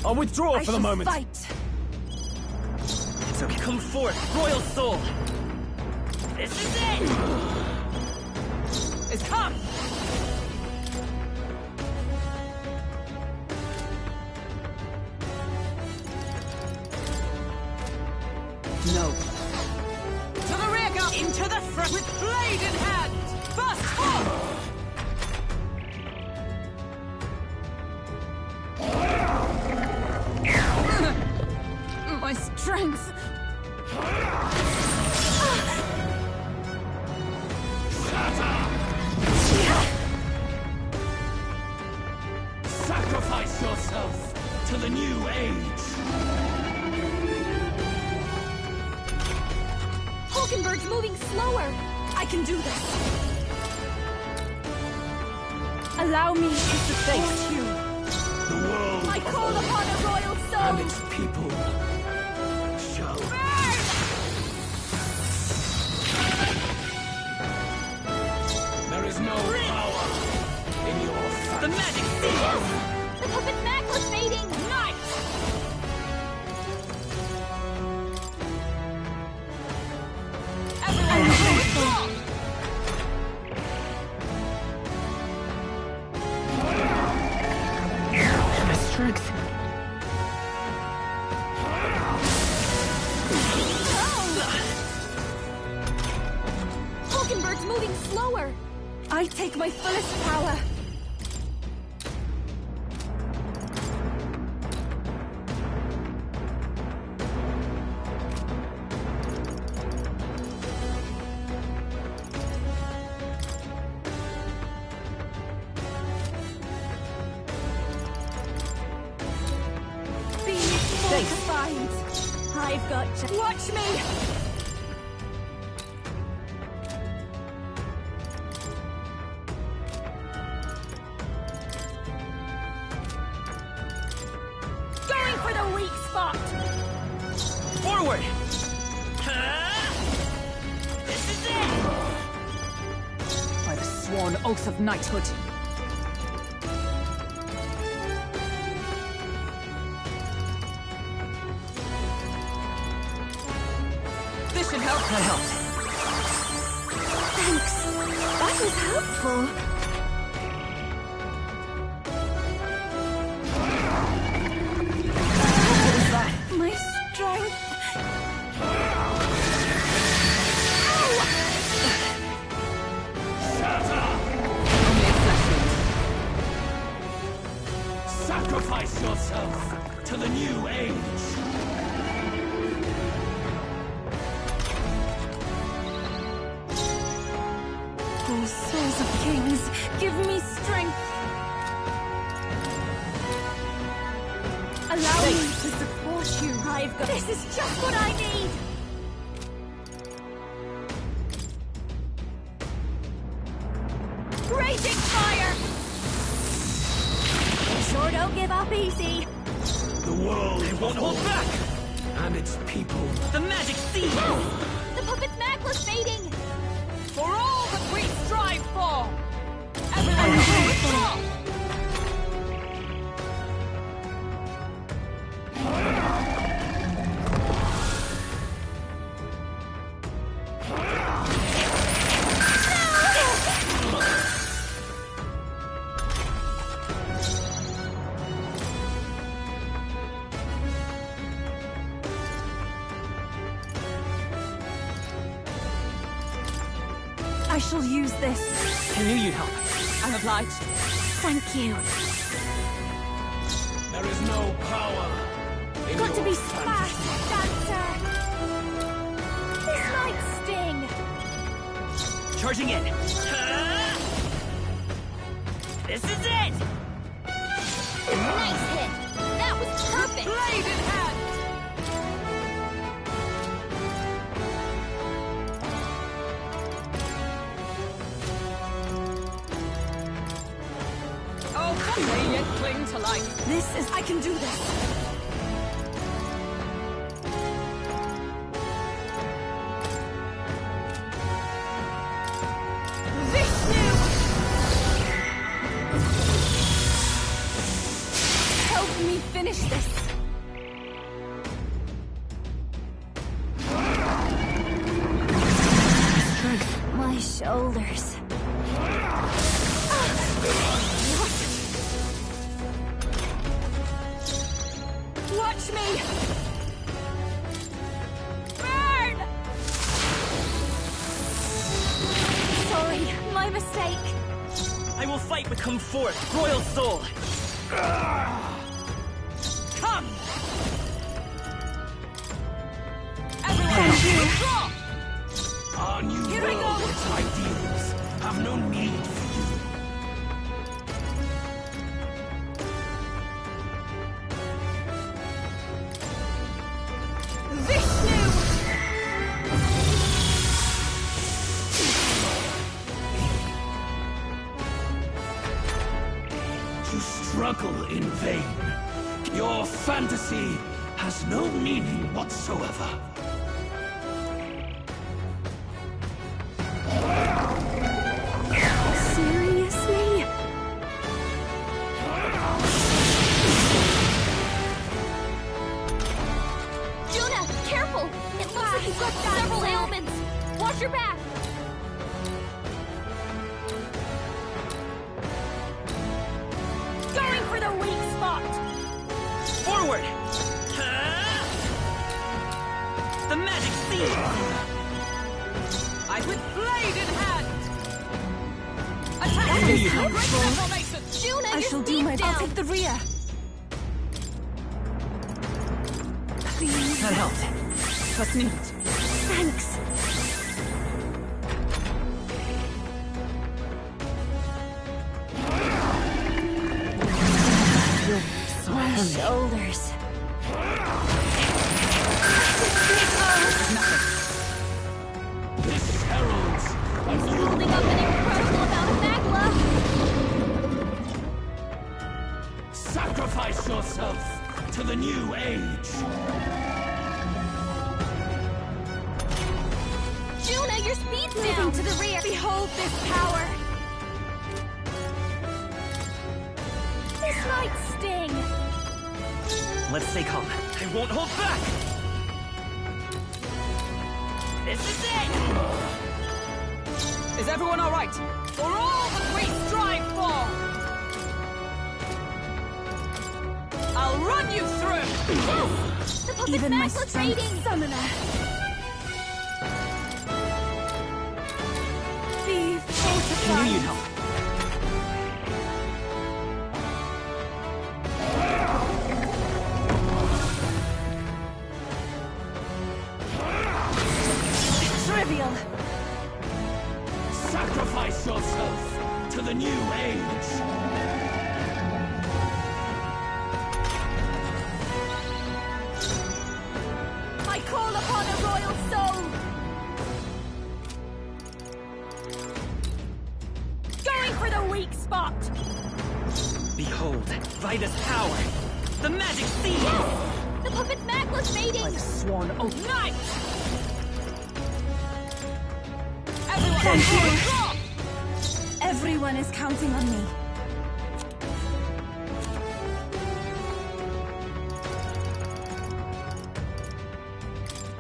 I'll withdraw I for the shall moment. fight. It's okay. Come forth, Royal Soul! This is it! Is come! No. To the rear guard! Into the front! With blade in hand! First form! My strength! Sacrifice yourself to the new age. Hulkenberg's moving slower! I can do this. Allow me to support you. The world I call upon a royal and soul! its people shall There is no power in your The fantasy. magic seed! The puppet's magla's fading! Knight! Everyone, withdraw! My strength. Hulkenberg's moving slower! I take my fullest power. Be fortified. I've got you. Watch me. Going for the weak spot! Forward! This is it! By the sworn oath of knighthood. This should help. That helps. Thanks. That was helpful. What was that? My strength. Only a flesh wound. Sacrifice yourself to the new age. Oh, souls of kings, give me strength. Allow me to support you. I've got... This is just what I need! Raging fire! They sure don't give up easy. the world. I won't hold back! And its people. The magic seeds! The puppet's magla's fading! For all that we strive for! Everyone withdraw! I shall use this. I knew you'd help. I'm obliged. Thank you. There is no power in Got to your be fantasy. fast, dancer! This might sting! Charging in. This is it! Nice hit! That was perfect! Blade in hand! Oh, they yet cling to life. This is... I can do this. Vishnu! Help me finish this. My shoulders. Watch me! Burn! Sorry, my mistake. I will fight but come forth, royal soul! Come! Everyone, withdraw! Our new Here I world go. and its ideals have no need for you. Vishnu! You struggle in vain. Your fantasy has no meaning whatsoever. Seriously? Juna, careful! It looks like you've got several ailments. Watch your back. Going for the weak spot. Forward! The magic seed! I with blade in hand! Attack! I knew you'd help. Great deformation! Juna, I your shall do speed's my best. down. I'll take the rear. Please. That helped. Trust me. Thanks. My shoulders. This heralds He's building up an incredible amount of magla. sacrifice yourself to the new age. Juna, your speed's down. To the rear. Behold this power. This might sting. Let's stay calm. I won't hold back! This is it! Is everyone all right? For all that we strive for! I'll run you through! Yes! The puppet's Even my magla's strength fading. summoner. Be I knew fortified. you'd help. Trivial. Sacrifice yourself to the new age. I call upon a royal soul. Going for the weak spot. Behold, Vida's power! The magic seed! Yes! The puppet's magla's fading! I've sworn oath. Night! Everyone, Thank you. Everyone is counting on me.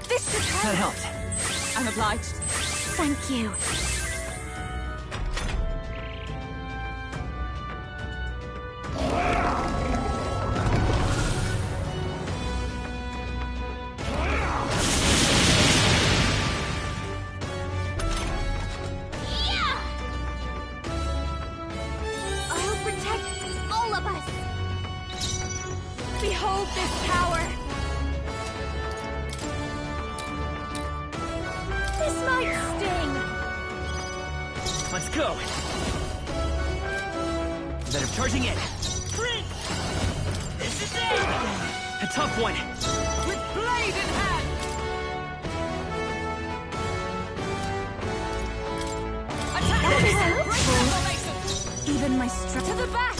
This should That help. helped. I'm obliged. Thank you. I'll protect all of us. Behold this power. This might sting. Let's go. Better charging in. This is it. A tough one. With blade in hand! Attack! That is Break helpful. the formation! Even my strength. To the back!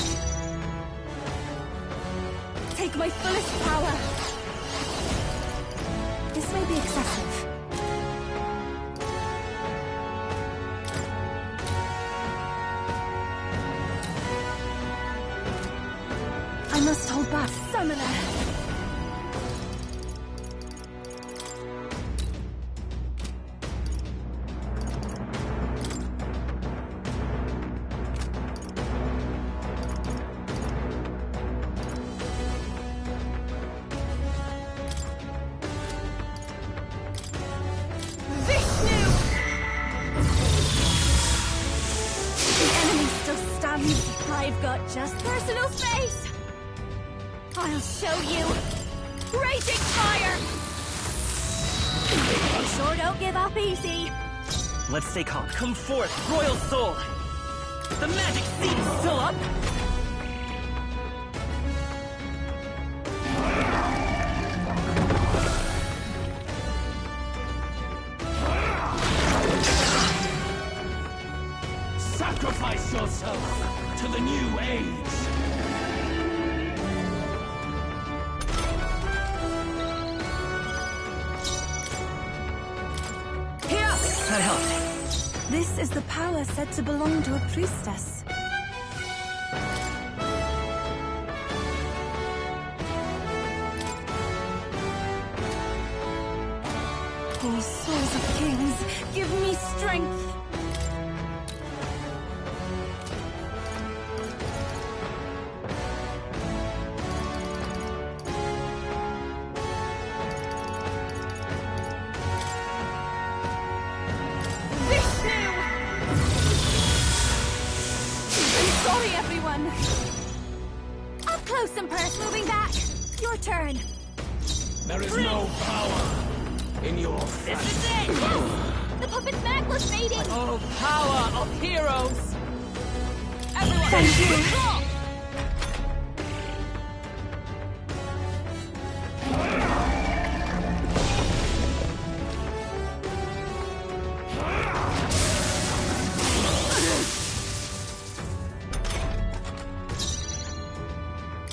Take my fullest power. This may be excessive. I must hold back. Summoner. Vishnu! The enemy still stands. I've got just personal space. I'll show you. Raging fire! They sure don't give up easy. Let's stay calm. Come forth, royal soul. The magic seed is still up. Sacrifice yourself to the new age. That helped. This is the power said to belong to a priestess. Oh, souls of kings, give me strength! Vishnu! I'm sorry, everyone! Up close and personal. Moving back. Your turn. There is no power in your This flesh. is it. The puppet's magla's fading. Oh, power of heroes! Everyone, Thank you. withdraw!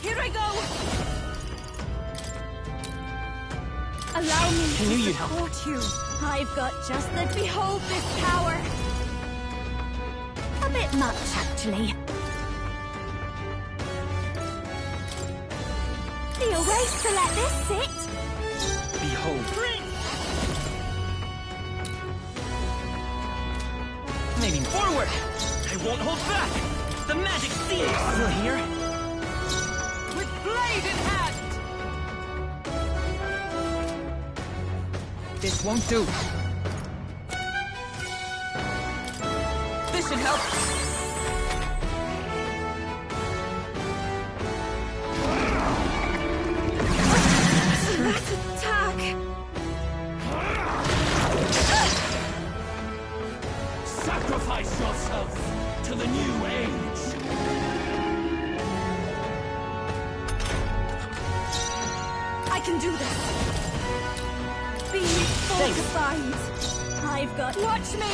Here I go. Allow me I knew to you'd help. support you. I've got just the behold this power. A bit much, actually. Feel ways to let this sit. Behold. Moving forward. I won't hold back. The magic seed is still here. With blade in hand! This won't do. This should help. That attack! Sacrifice yourself to the new age. I can do this! Be fortified! I've got. Watch me.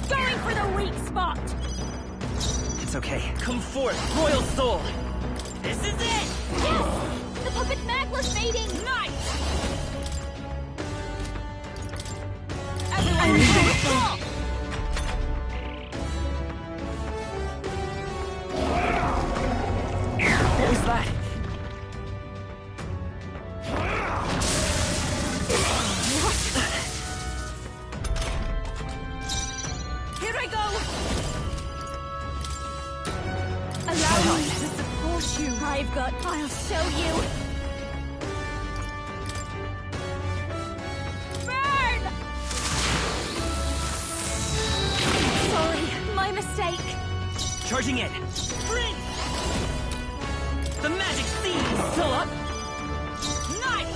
Going for the weak spot. It's okay. Come forth, royal soul! This is it! Yes! The puppet Magla's mating! Night! Everyone fall! What was that? Here I go! Allow me to support you. I'll show you. Burn! Sorry, my mistake. Charging in. Freeze! The magic seed! Still up? Night!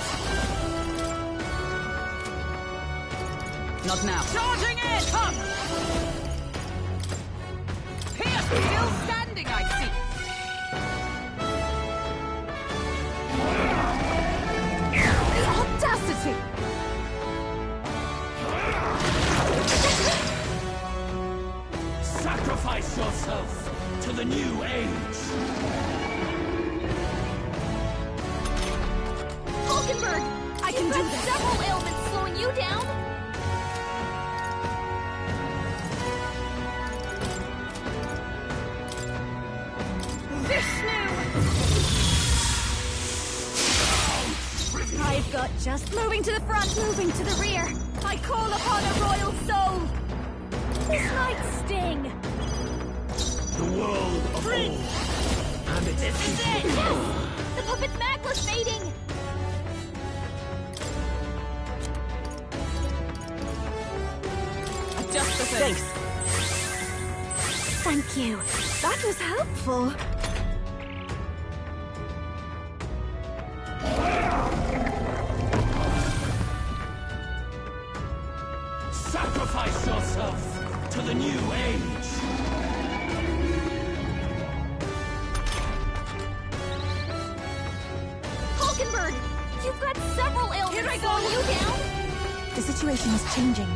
Not now. Charging in! Come! Pierce! Still standing, I see. The audacity! Sacrifice yourself to the new age. Hulkenberg! I can do this. Several ailments slowing you down. Vishnu! I've got just moving to the front, moving to the rear. I call upon a royal soul. This might sting. The world of old. And its This is it! Yes! The puppet Magla's mating! Adjust the thing. Thanks. Thank you. That was helpful. Sacrifice yourself to the new age. Hulkenberg! You've got several ailments slowing you down. The situation is changing.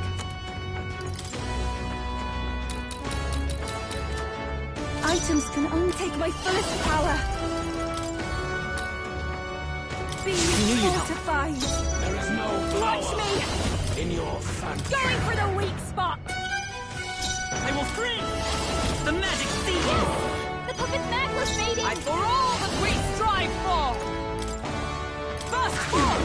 Items can only take my fullest power. Be fortified. There is no Watch power me! in your fantasy. Going for the weak spot! I will freeze! The magic seed! The puppet Magla's mating! And for all that we strive for! First fall!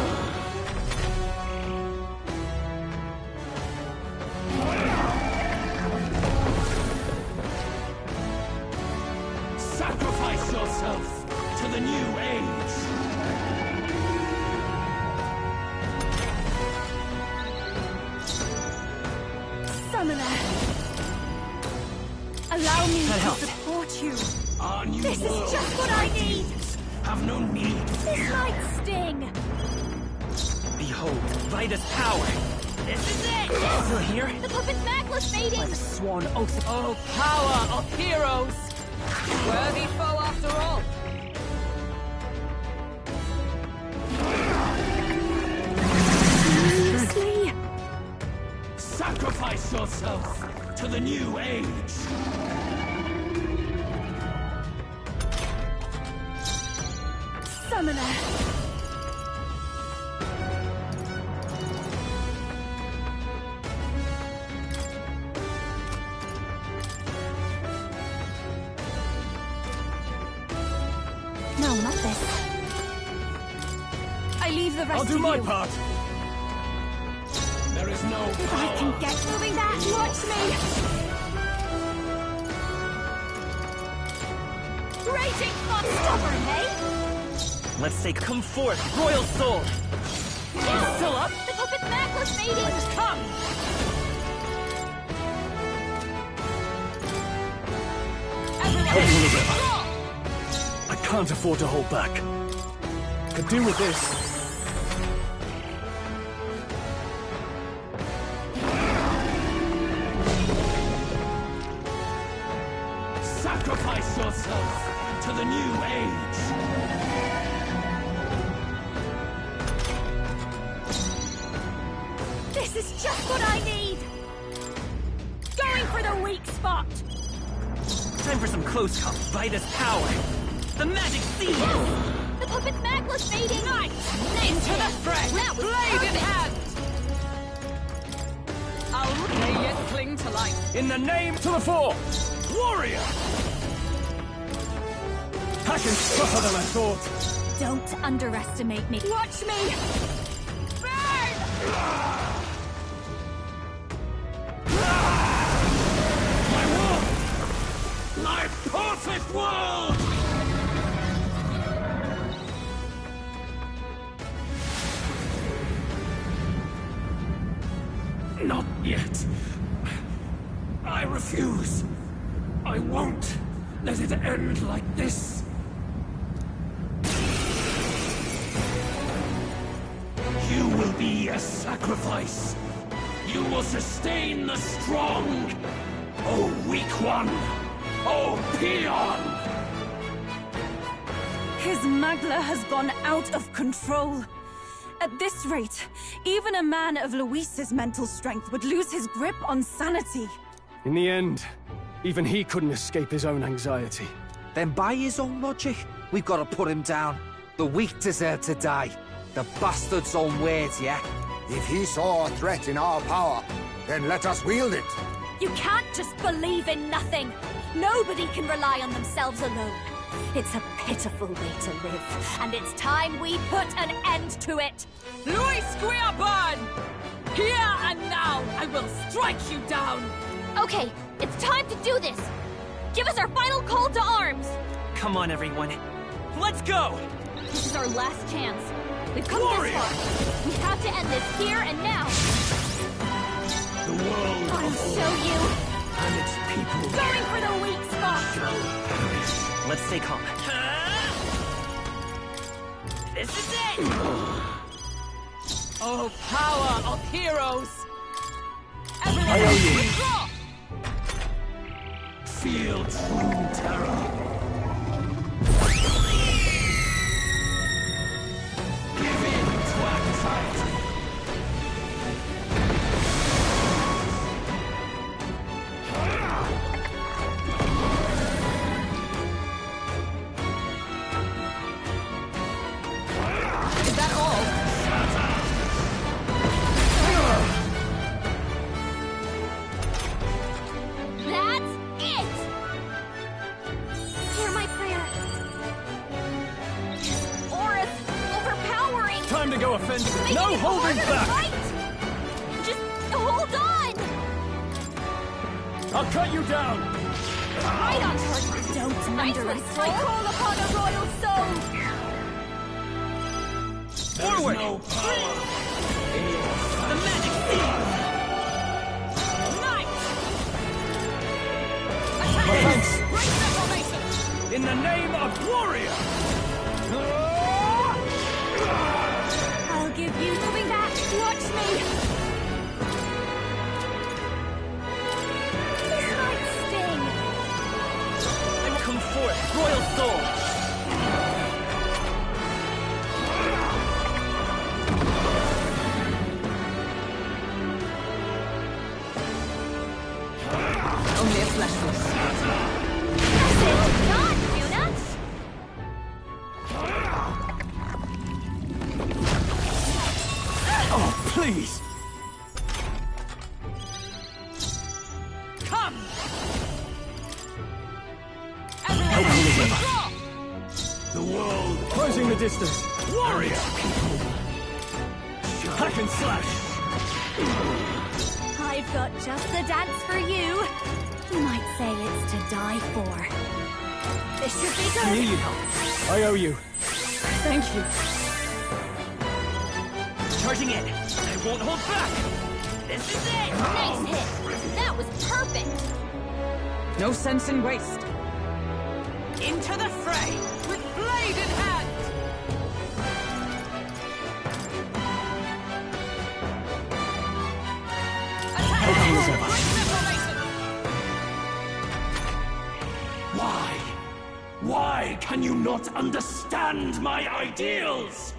Sacrifice yourself to the new age. Summoner. Allow me That to helped. support you. Our new This is world just what I need! have no need to This fear. might sting! Behold, Vida's power! This is it! Still here? The puppet Magla's mating! By the sworn oath of... Oh, power of heroes! Worthy foe after all. Seriously? Sacrifice yourself to the new age. Summoner. No, not this. I leave the rest I'll to do my you. part. There is no If I power. can get moving that, watch me! Raging not stubborn, hey? Let's say come forth, royal soul! Yes! Still up? The puppet Magla's mating! Come! I can't afford to hold back. Could do with this. Sacrifice yourself to the new age. This is just what I need! Going for the weak spot! Time for some close comp. Vitus power. The magic seed! The puppet's magla's fading! Nice! Into the fray! That was Blade in perfect. hand! I'll may yet cling to life. In the name to the fore! Warrior! Passion's tougher than I thought. Don't underestimate me. Watch me! My world! My perfect world! Not yet. I refuse. I won't let it end like this. You will be a sacrifice. You will sustain the strong. Oh, weak one. Oh, peon. His Magla has gone out of control. At this rate, even a man of Luis's mental strength would lose his grip on sanity. In the end, even he couldn't escape his own anxiety. Then by his own logic, we've got to put him down. The weak deserve to die. The bastard's own words, yeah? If he saw a threat in our power, then let us wield it. You can't just believe in nothing. Nobody can rely on themselves alone. It's a pitiful way to live, and it's time we put an end to it. Luis Guiaban! Here and now, I will strike you down! Okay, it's time to do this. Give us our final call to arms. Come on, everyone. Let's go! This is our last chance. We've come Warrior! this far. We have to end this here and now. The world I'll of show you. and its people Going for the weak spot. shall perish. Let's stay calm. This is it! Oh, power of heroes! Everyone, withdraw! Feel true terror. Give in to anxiety. Is that all? That's it! Hear my prayer. Aura's overpowering. Time to go offensive. Making No it holding harder to back! fight. Just hold on! I'll cut you down! Right on target. Don't underestimate. I call upon a royal soul. Forward! No power. The magic seed! Nice! Thanks. Attack! Great reformation! In the name of warrior. I'll give you moving back. Watch me. This might sting. I will come forth, royal soul! Only a fleshless. That's it. Not, Yuna. Oh, please! Come! Everyone, withdraw! The world Closing the distance. warrior. Hack and slash! I've got just the dance for you. You might say it's to die for. This should be I need good. you. I owe you. Thank you. Charging in! I won't hold back! This is it! Nice hit. That was perfect. No sense in waste. Into the fray, with blade in hand! Attack! Great reformation! Why? Why can you not understand my ideals?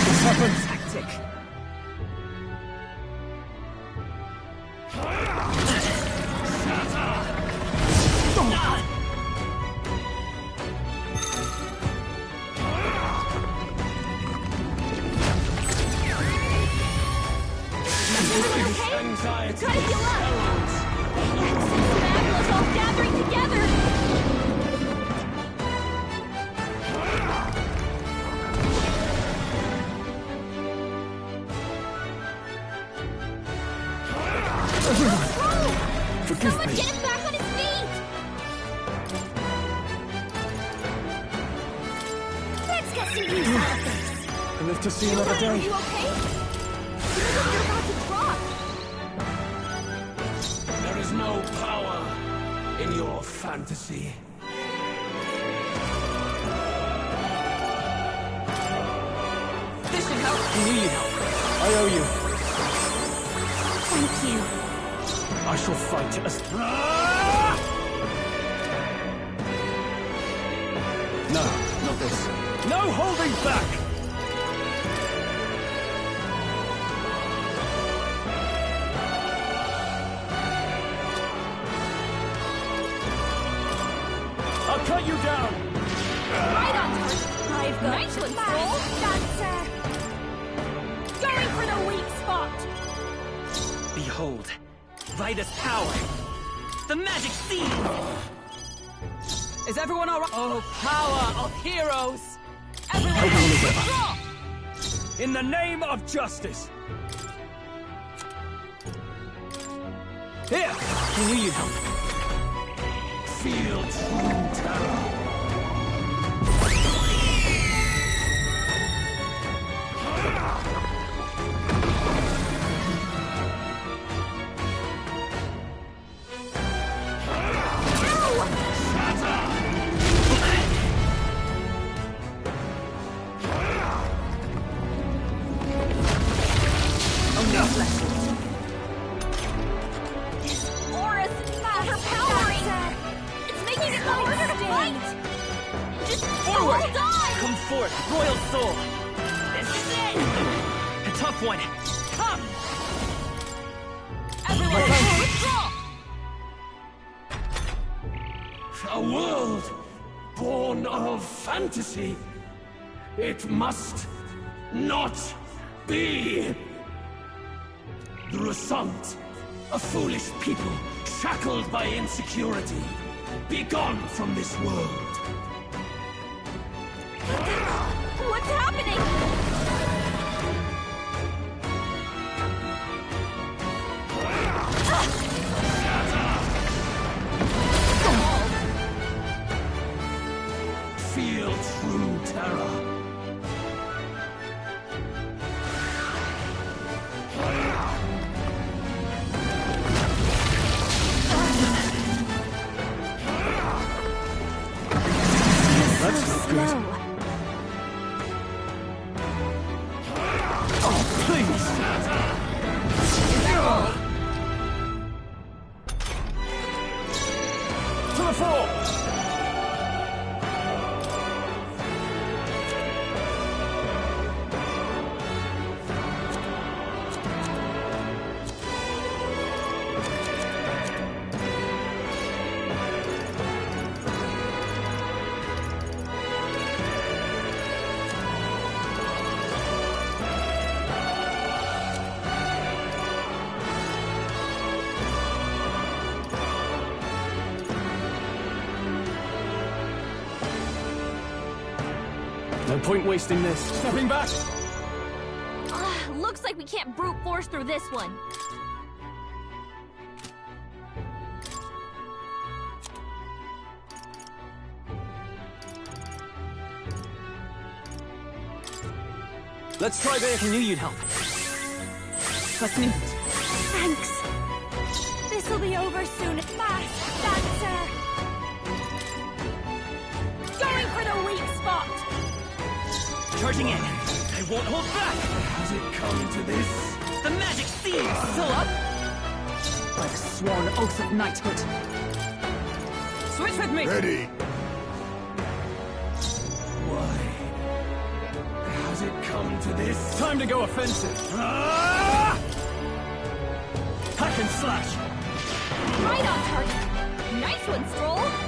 This happened. Tactic. Anxiety. Try to heal up! Magla's all gathering together! Forgive Someone me. get him back on his feet! Let's get some use out of this! I live to see another Are day. you okay? Feel like you're about to drop! There is no power in your fantasy. This should help. I knew you'd help. I owe you. Thank you. I shall fight as... No, not this. No holding back! I'll cut you down! Right on target! I've got nice one, Soul! That's, going for the weak spot! Behold, Vida's power. The magic seed. Is everyone alright? Oh, power of heroes! Everyone, withdraw! In the name of justice! Here! I knew you'd help. Feel true terror. Aura's overpowering! It's making it harder to fight! Just Forward! hold on! Come forth, Royal Soul. This is it. A tough one. Come. Everyone, withdraw! A world born of fantasy. It must not be. The Result, a foolish people shackled by insecurity. Be gone from this world. What's happening? Feel true terror. That's not good. Oh, please! To the fore! No point wasting this. Stepping back! Looks like we can't brute force through this one. Let's try this. I knew you'd help. Was nicht. Thanks. This'll be over soon. Fast. That's, going for the weak spot. Charging in. I won't hold back. Has it come to this? The magic seed. Still up? By the sworn oath of knighthood. Switch with me! Ready. Why? Has it come to this? Time to go offensive. Ah! Hack and slash. Right on target. Nice one, Stroll.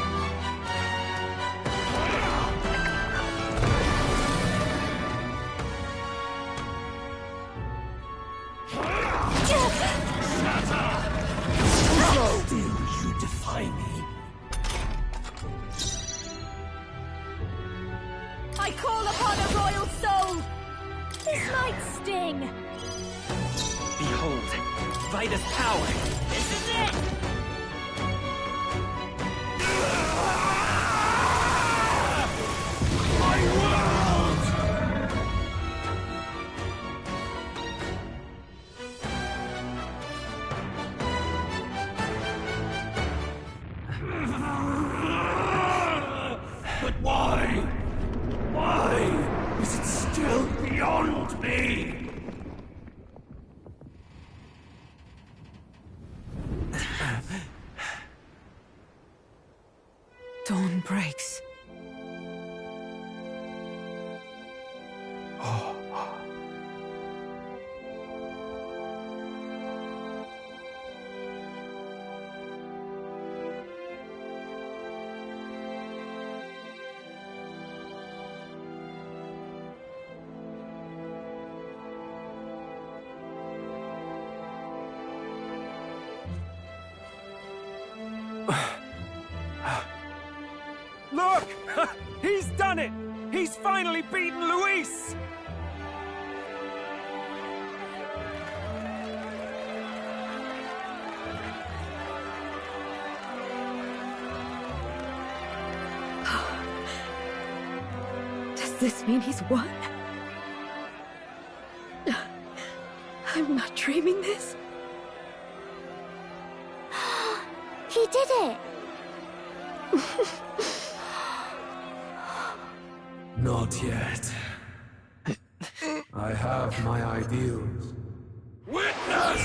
everything! Behold, Vida's power. This is it! My world! But why? Why is it still beyond me? Dawn breaks. Look! He's done it! He's finally beaten Luis! Does this mean he's won? I'm not dreaming this. He did it! Not yet. I have my ideals. Witness!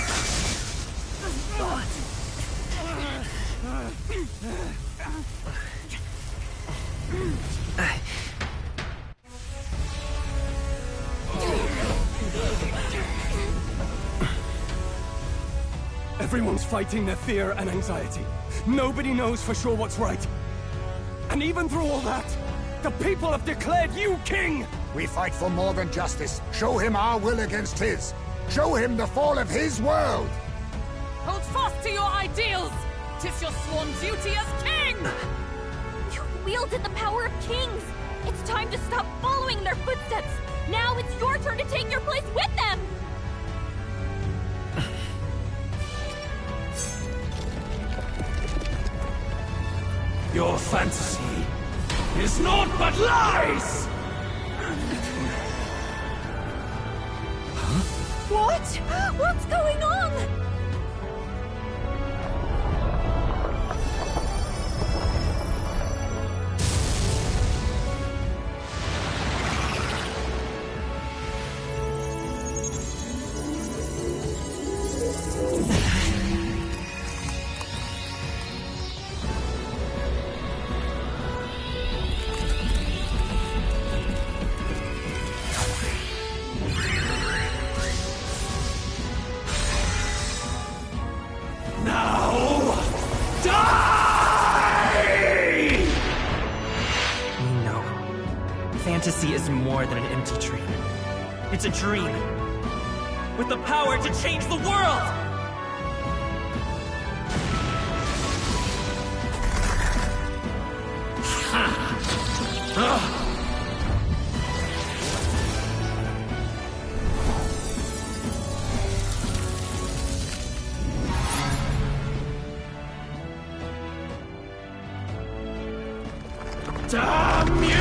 Everyone's fighting their fear and anxiety. Nobody knows for sure what's right. And even through all that, the people have declared you king! We fight for more than justice. Show him our will against his. Show him the fall of his world! Hold fast to your ideals! 'Tis your sworn duty as king! You've wielded the power of kings! It's time to stop following in their footsteps! Now it's your turn to take your place with them! Your fantasy is naught but lies! What? What's going on? Fantasy is more than an empty dream. It's a dream with the power to change the world! Damn you!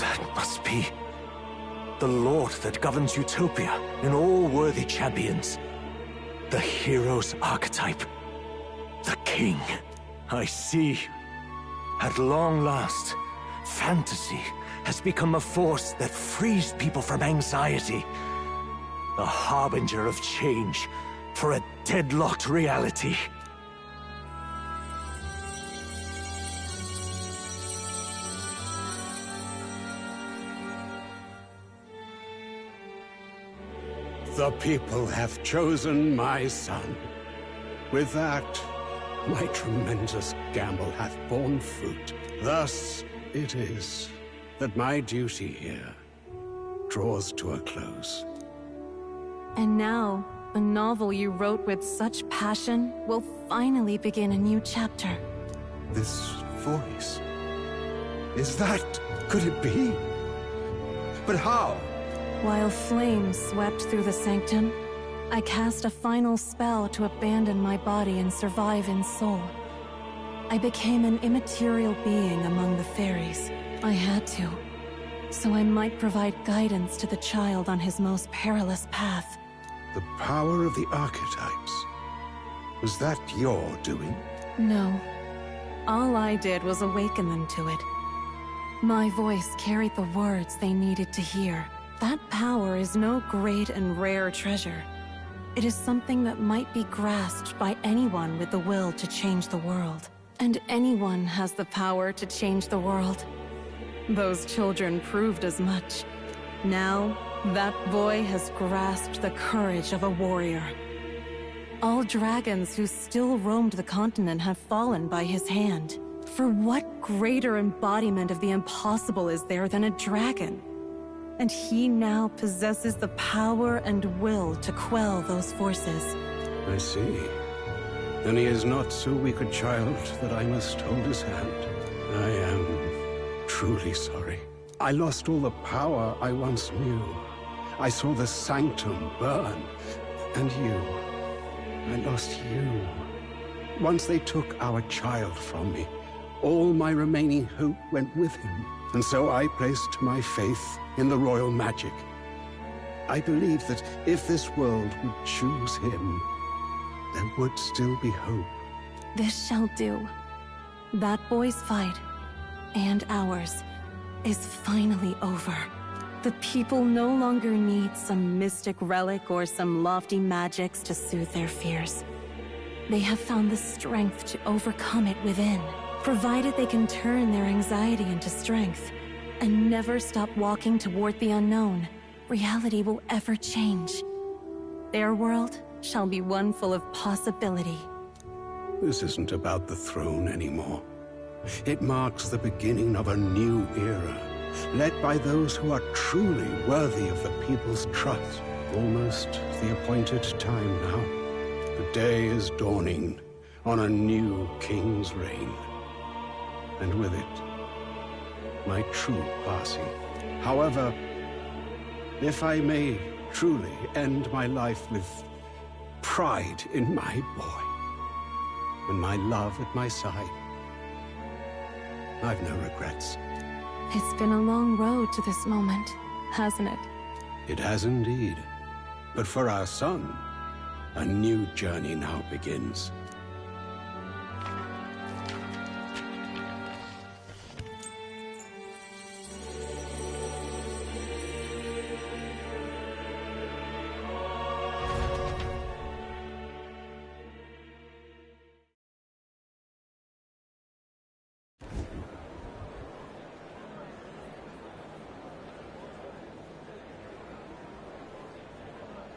That must be the Lord that governs Utopia in all worthy champions. The hero's archetype. The king. I see. At long last, fantasy has become a force that frees people from anxiety. A harbinger of change, for a deadlocked reality. The people have chosen my son. With that, my tremendous gamble hath borne fruit. Thus it is that my duty here draws to a close. And now, the novel you wrote with such passion will finally begin a new chapter. This voice... could it be? But how? While flames swept through the sanctum, I cast a final spell to abandon my body and survive in soul. I became an immaterial being among the fairies. I had to, so I might provide guidance to the child on his most perilous path. The power of the archetypes. Was that your doing? No. All I did was awaken them to it. My voice carried the words they needed to hear. That power is no great and rare treasure. It is something that might be grasped by anyone with the will to change the world. And anyone has the power to change the world. Those children proved as much. Now, that boy has grasped the courage of a warrior. All dragons who still roamed the continent have fallen by his hand. For what greater embodiment of the impossible is there than a dragon? And he now possesses the power and will to quell those forces. I see. Then he is not so weak a child that I must hold his hand. I am truly sorry. I lost all the power I once knew. I saw the sanctum burn. And you. I lost you. Once they took our child from me, all my remaining hope went with him. And so I placed my faith in the royal magic. I believed that if this world would choose him, there would still be hope. This shall do. That boy's fight, and ours, is finally over. The people no longer need some mystic relic or some lofty magics to soothe their fears. They have found the strength to overcome it within, provided they can turn their anxiety into strength and never stop walking toward the unknown. Reality will ever change. Their world shall be one full of possibility. This isn't about the throne anymore. It marks the beginning of a new era, led by those who are truly worthy of the people's trust. Almost the appointed time now. The day is dawning on a new king's reign. And with it, my true passing. However, if I may truly end my life with pride in my boy, and my love at my side, I've no regrets. It's been a long road to this moment, hasn't it? It has indeed. But for our son, a new journey now begins.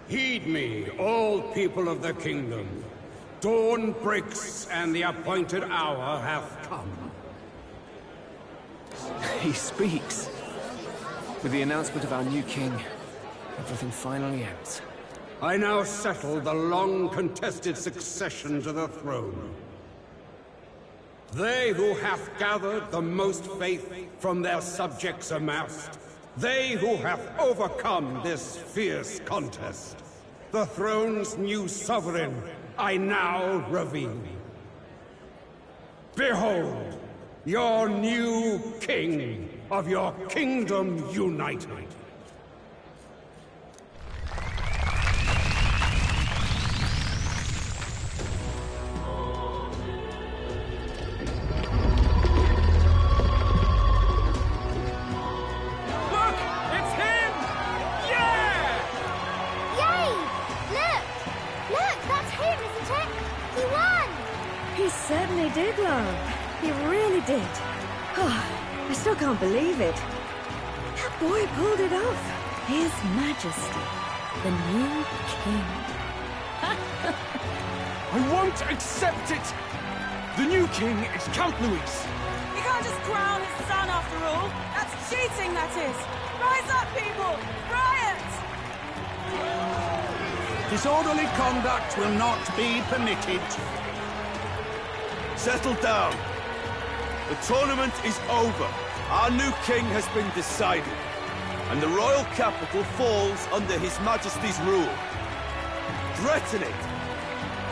Heed me, all people of the kingdom. Dawn breaks, and the appointed hour hath come. He speaks. With the announcement of our new king, everything finally ends. I now settle the long-contested succession to the throne. They who hath gathered the most faith from their subjects amassed, they who have overcome this fierce contest, the throne's new sovereign, I now reveal. Behold, your new king of your kingdom united. Yay! Look! Look, I still can't believe it. That boy pulled it off. His Majesty, the new king. I won't accept it! The new king is Count Luis. You can't just crown his son after all. That's cheating, that is. Rise up, people! Riot! Disorderly conduct will not be permitted. Settle down. The tournament is over. Our new king has been decided, and the royal capital falls under His Majesty's rule. Threaten it,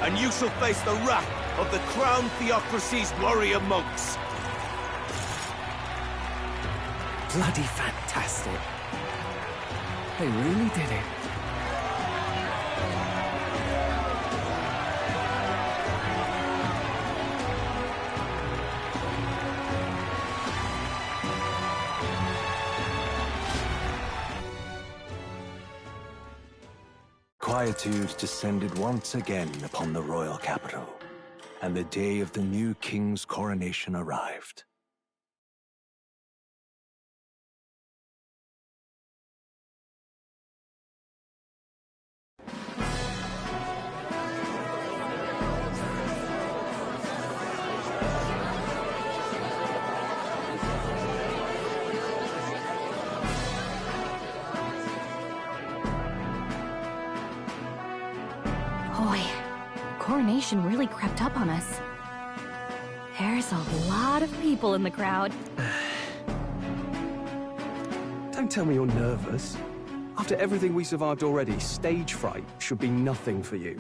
and you shall face the wrath of the Crown Theocracy's warrior monks. Bloody fantastic. They really did it. Quietude descended once again upon the royal capital, and the day of the new king's coronation arrived. Boy, coronation really crept up on us. There's a lot of people in the crowd. Don't tell me you're nervous. After everything we survived already, stage fright should be nothing for you.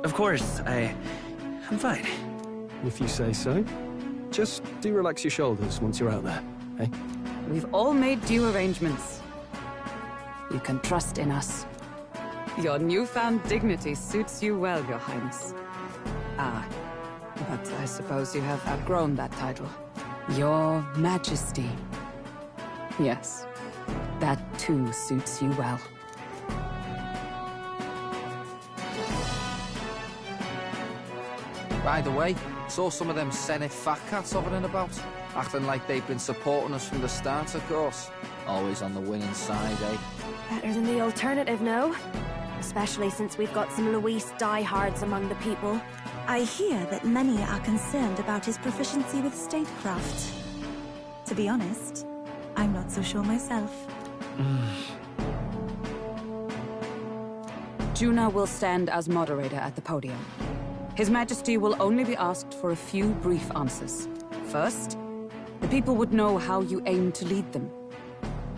Of course, I'm fine. If you say so. Just do relax your shoulders once you're out there, eh? We've all made due arrangements. You can trust in us. Your newfound dignity suits you well, Your Highness. Ah, but I suppose you have outgrown that title. Your Majesty. Yes, that too suits you well. By the way, saw some of them Senate fat cats hovering about, acting like they've been supporting us from the start, of course. Always on the winning side, eh? Better than the alternative, no? Especially since we've got some Luis diehards among the people. I hear that many are concerned about his proficiency with statecraft. To be honest, I'm not so sure myself. Juna will stand as moderator at the podium. His Majesty will only be asked for a few brief answers. First, the people would know how you aim to lead them.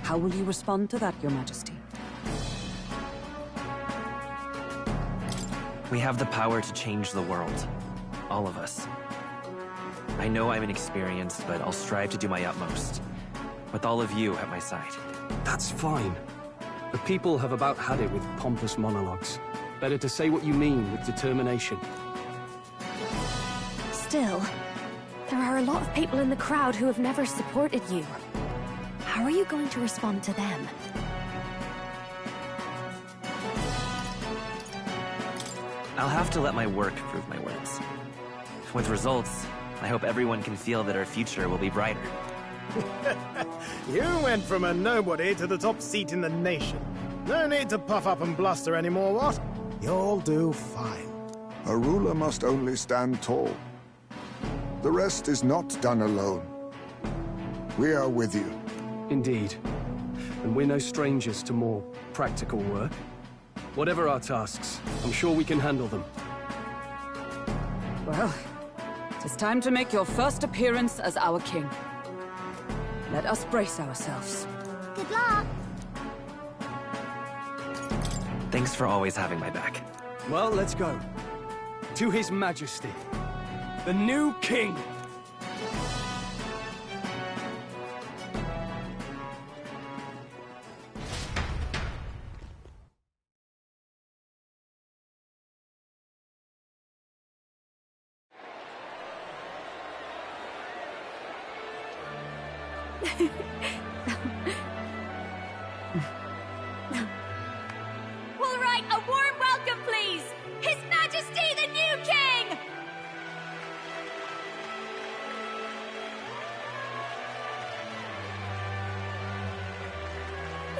How will you respond to that, Your Majesty? We have the power to change the world. All of us. I know I'm inexperienced, but I'll strive to do my utmost. With all of you at my side. That's fine. The people have about had it with pompous monologues. Better to say what you mean with determination. Still, there are a lot of people in the crowd who have never supported you. How are you going to respond to them? I'll have to let my work prove my words. With results, I hope everyone can feel that our future will be brighter. You went from a nobody to the top seat in the nation. No need to puff up and bluster anymore, what? You'll do fine. A ruler must only stand tall. The rest is not done alone. We are with you. Indeed. And we're no strangers to more practical work. Whatever our tasks, I'm sure we can handle them. Well, it is time to make your first appearance as our king. Let us brace ourselves. Good luck! Thanks for always having my back. Well, let's go. To His Majesty, The new king! All right, a warm welcome, please! His Majesty the new king!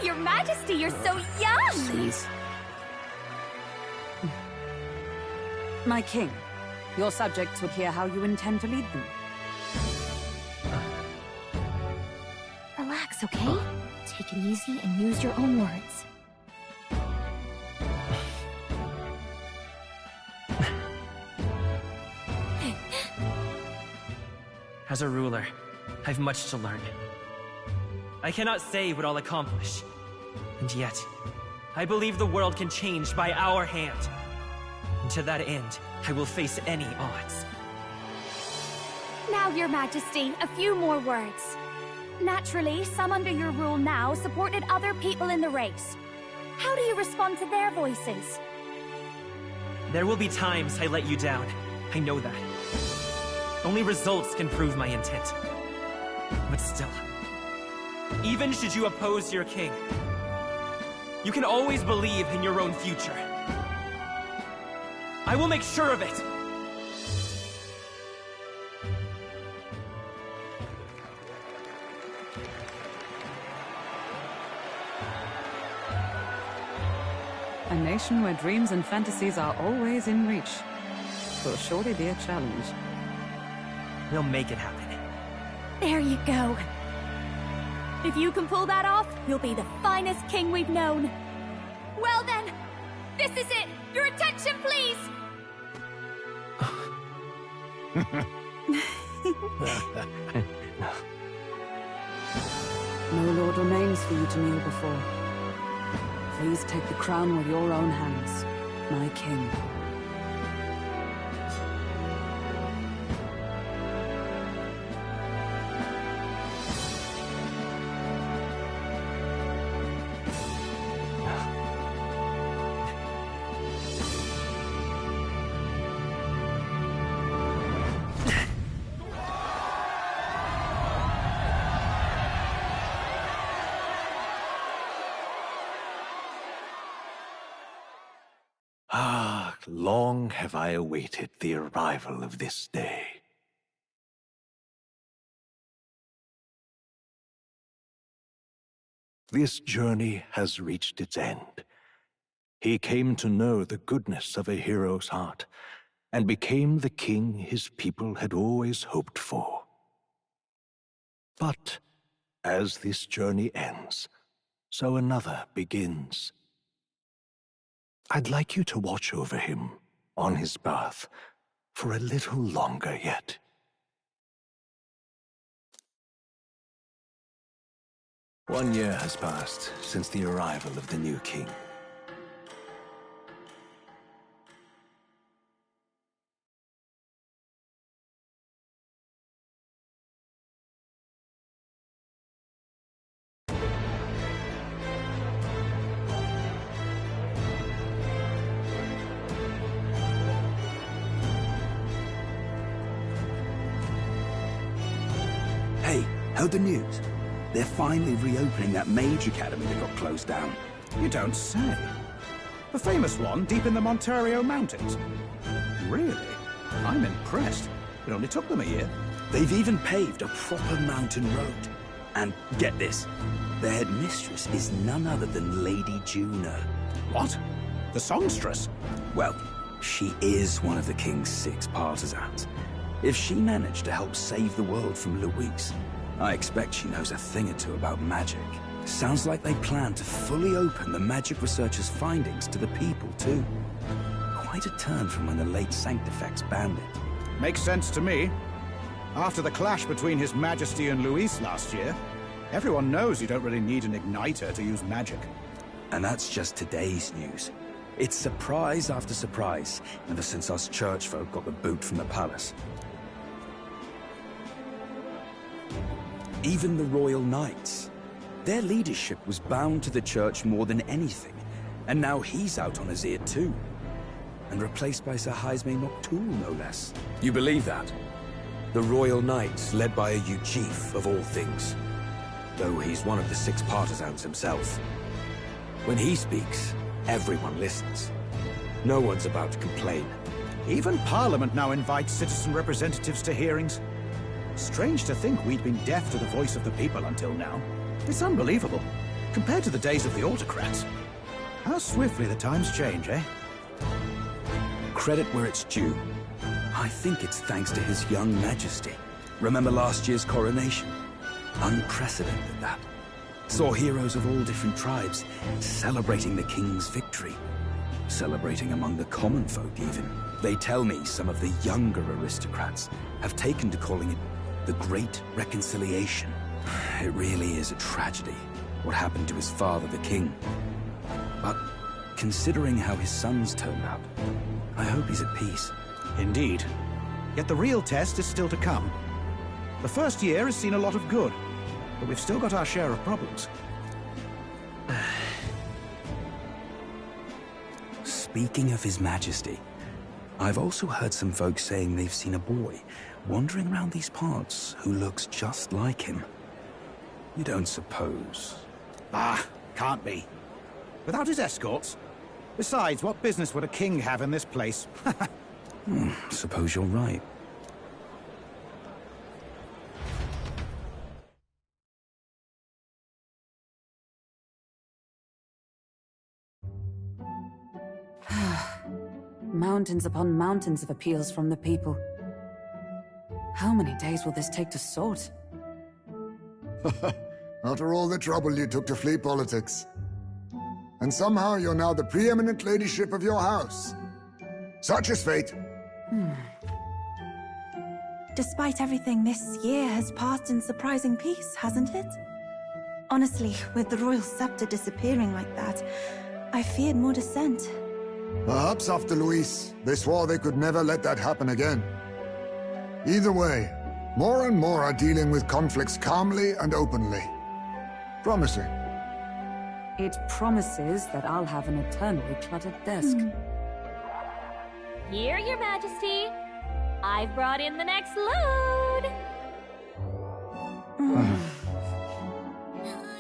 Your Majesty, you're so young! Please. My king, your subjects would hear how you intend to lead them. Relax, okay? Take it easy and use your own words. As a ruler, I've much to learn. I cannot say what I'll accomplish. And yet, I believe the world can change by our hand. And to that end, I will face any odds. Now, Your Majesty, a few more words. Naturally, some under your rule now supported other people in the race. How do you respond to their voices? There will be times I let you down. I know that. Only results can prove my intent. But still, even should you oppose your king, you can always believe in your own future. I will make sure of it! A nation where dreams and fantasies are always in reach will surely be a challenge. We'll make it happen. There you go. If you can pull that off, you'll be the finest king we've known. Well then, this is it! Your attention, please! No lord remains for you to kneel before. Please take the crown with your own hands, my king. Ah, long have I awaited the arrival of this day. This journey has reached its end. He came to know the goodness of a hero's heart, and became the king his people had always hoped for. But as this journey ends, so another begins. I'd like you to watch over him on his path for a little longer yet. One year has passed since the arrival of the new king. Hey, heard the news? They're finally reopening that mage academy that got closed down. You don't say. The famous one deep in the Montario Mountains. Really? I'm impressed. It only took them a year. They've even paved a proper mountain road. And get this, their headmistress is none other than Lady Juno. What? The songstress? Well, she is one of the king's 6 partisans. If she managed to help save the world from Luis, I expect she knows a thing or two about magic. Sounds like they plan to fully open the magic researchers' findings to the people, too. Quite a turn from when the late Sanctifex banned it. Makes sense to me. After the clash between His Majesty and Luis last year, everyone knows you don't really need an igniter to use magic. And that's just today's news. It's surprise after surprise, ever since us church folk got the boot from the palace. Even the Royal Knights. Their leadership was bound to the church more than anything, and now he's out on his ear too. And replaced by Sir Jaime Noctul, no less. You believe that? The Royal Knights, led by a Ujif, of all things. Though he's one of the 6 partisans himself. When he speaks, everyone listens. No one's about to complain. Even Parliament now invites citizen representatives to hearings. Strange to think we'd been deaf to the voice of the people until now. It's unbelievable. Compared to the days of the autocrats, how swiftly the times change, eh? Credit where it's due. I think it's thanks to His young majesty. Remember last year's coronation? Unprecedented, that. Saw heroes of all different tribes celebrating the king's victory. Celebrating among the common folk, even. They tell me some of the younger aristocrats have taken to calling it the Great Reconciliation. It really is a tragedy, what happened to his father, the king. But considering how his sons turned out, I hope he's at peace. Indeed. Yet the real test is still to come. The first year has seen a lot of good, but we've still got our share of problems. Speaking of His Majesty, I've also heard some folks saying they've seen a boy wandering around these parts who looks just like him. You don't suppose? Ah, can't be. Without his escorts? Besides, what business would a king have in this place? Suppose you're right. Mountains upon mountains of appeals from the people. How many days will this take to sort? After all the trouble you took to flee politics. And somehow you're now the preeminent ladyship of your house. Such is fate. Despite everything, this year has passed in surprising peace, hasn't it? Honestly, with the royal scepter disappearing like that, I feared more dissent. Perhaps after Luis, they swore they could never let that happen again. Either way, more and more are dealing with conflicts calmly and openly. Promising. It promises that I'll have an eternally cluttered desk. Here, Your Majesty. I've brought in the next load.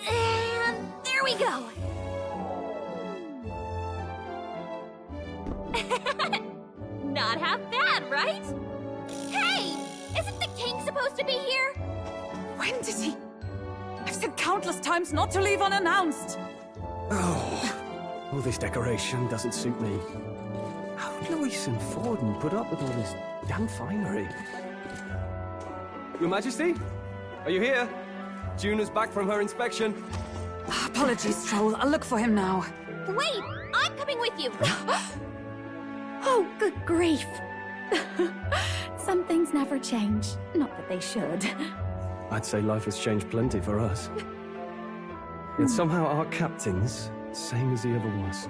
And there we go. Not half bad, right? Hey! Isn't the king supposed to be here? When did he? I've said countless times not to leave unannounced. Oh, all this decoration doesn't suit me. How would Luis and Forden put up with all this damn finery? Your Majesty? Are you here? Juna's back from her inspection. Apologies, Troll. I'll look for him now. Wait! I'm coming with you! Oh, good grief. Some things never change. Not that they should. I'd say life has changed plenty for us. Yet somehow our captain's same as he ever was.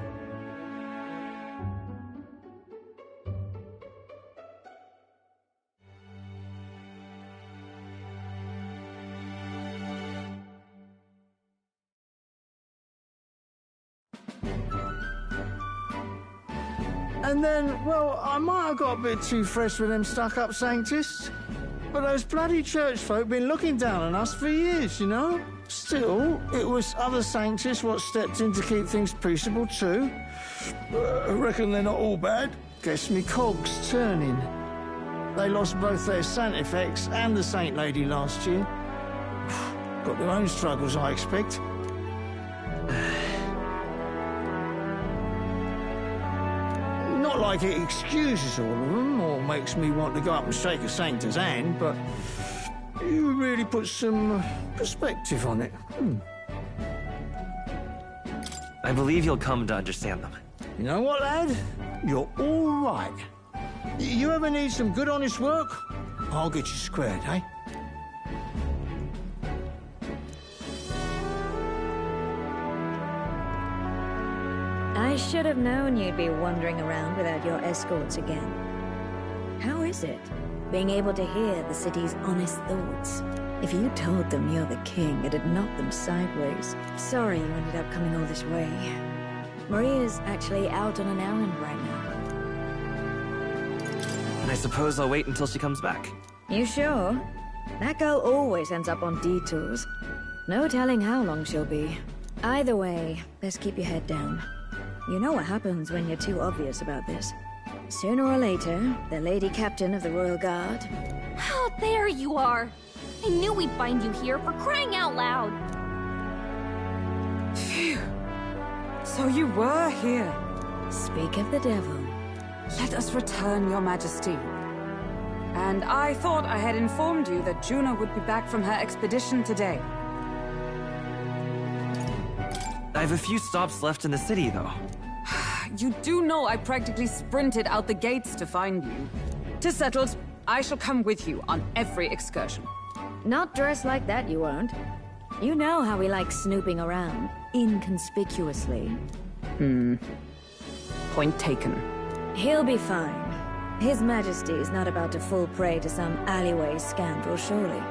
And then, well, I might have got a bit too fresh with them stuck-up sanctists. But those bloody church folk been looking down on us for years, you know? Still, it was other sanctists what stepped in to keep things peaceable too. I reckon they're not all bad. Guess me cogs turning. They lost both their Santifex and the Saint Lady last year. Got their own struggles, I expect. Not like it excuses all of them, or makes me want to go up and shake a sanctor's hand, but you really put some perspective on it. I believe you'll come to understand them. You know what, lad? You're all right. You ever need some good, honest work? I'll get you squared, eh? I should have known you'd be wandering around without your escorts again. How is it, being able to hear the city's honest thoughts? If you told them you're the king, it'd knock them sideways. Sorry you ended up coming all this way. Maria's actually out on an errand right now. I suppose I'll wait until she comes back. You sure? That girl always ends up on detours. No telling how long she'll be. Either way, best keep your head down. You know what happens when you're too obvious about this. Sooner or later, the Lady Captain of the Royal Guard... Oh, there you are! I knew we'd find you here, for crying out loud! Phew. So you were here. Speak of the devil. Let us return, Your Majesty. And I thought I had informed you that Juno would be back from her expedition today. I have a few stops left in the city, though. You do know I practically sprinted out the gates to find you. 'Tis settled. I shall come with you on every excursion. Not dressed like that, you won't. You know how we like snooping around, inconspicuously. Point taken. He'll be fine. His Majesty is not about to fall prey to some alleyway scandal, surely.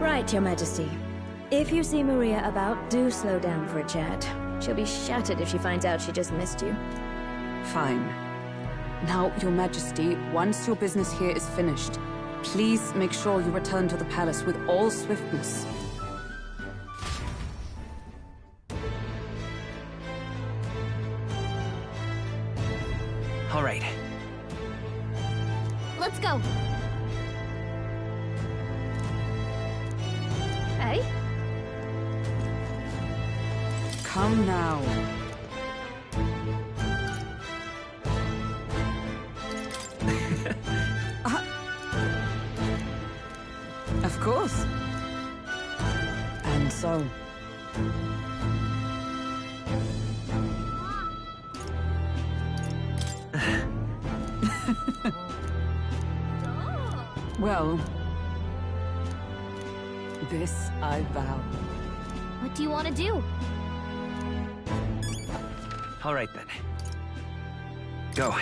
Right, Your Majesty. If you see Maria about, do slow down for a chat. She'll be shattered if she finds out she just missed you. Fine. Now, Your Majesty, once your business here is finished, please make sure you return to the palace with all swiftness. All right. Let's go. Hey? Come now. Of course. And so. Well, this I vow. What do you want to do? All right, then. Go.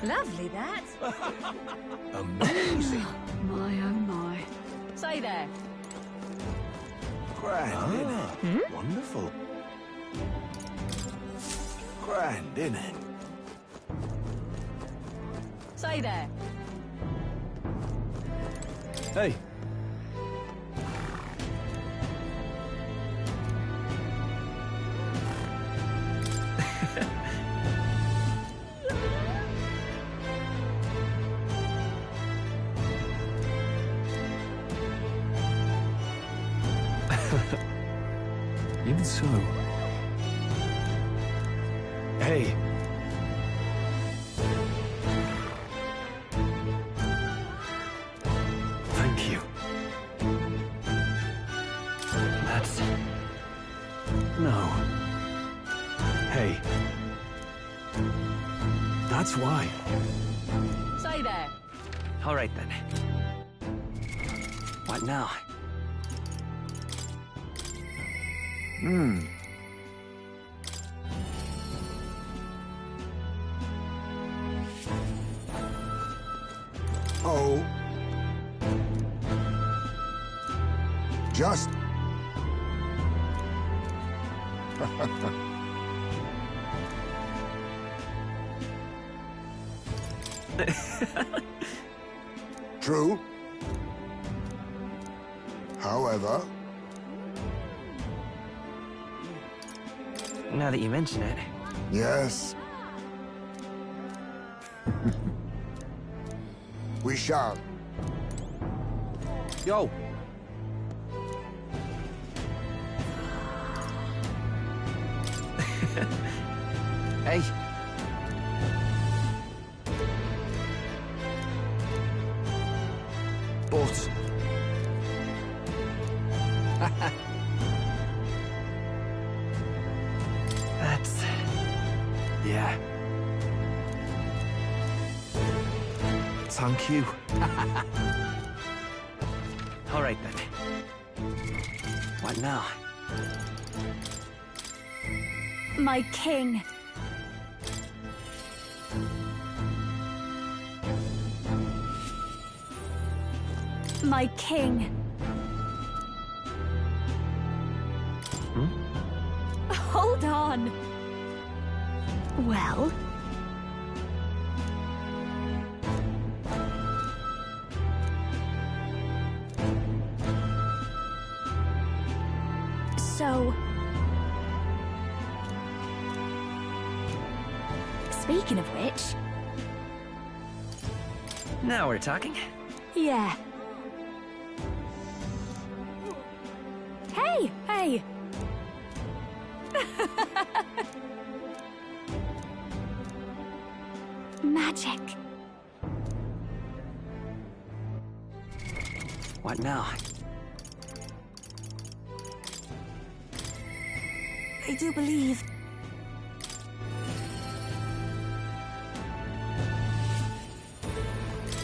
Lovely, that. Amazing. My oh my. Say there. Grand, innit? Wonderful. Grand, innit? Say there. Hey. Even so. Hey. Thank you. That's... No. Hey. That's why. Say there. All right, then. What now? Oh. Just... True. However... Now that you mention it. Yes. We shall. Yo. Hey. But. That's... Yeah. Thank you. All right, then. What now? My king. My king. Hold on. Well? So... Speaking of which... Now we're talking. Yeah. Hey! Hey! Magic. What now? I do believe...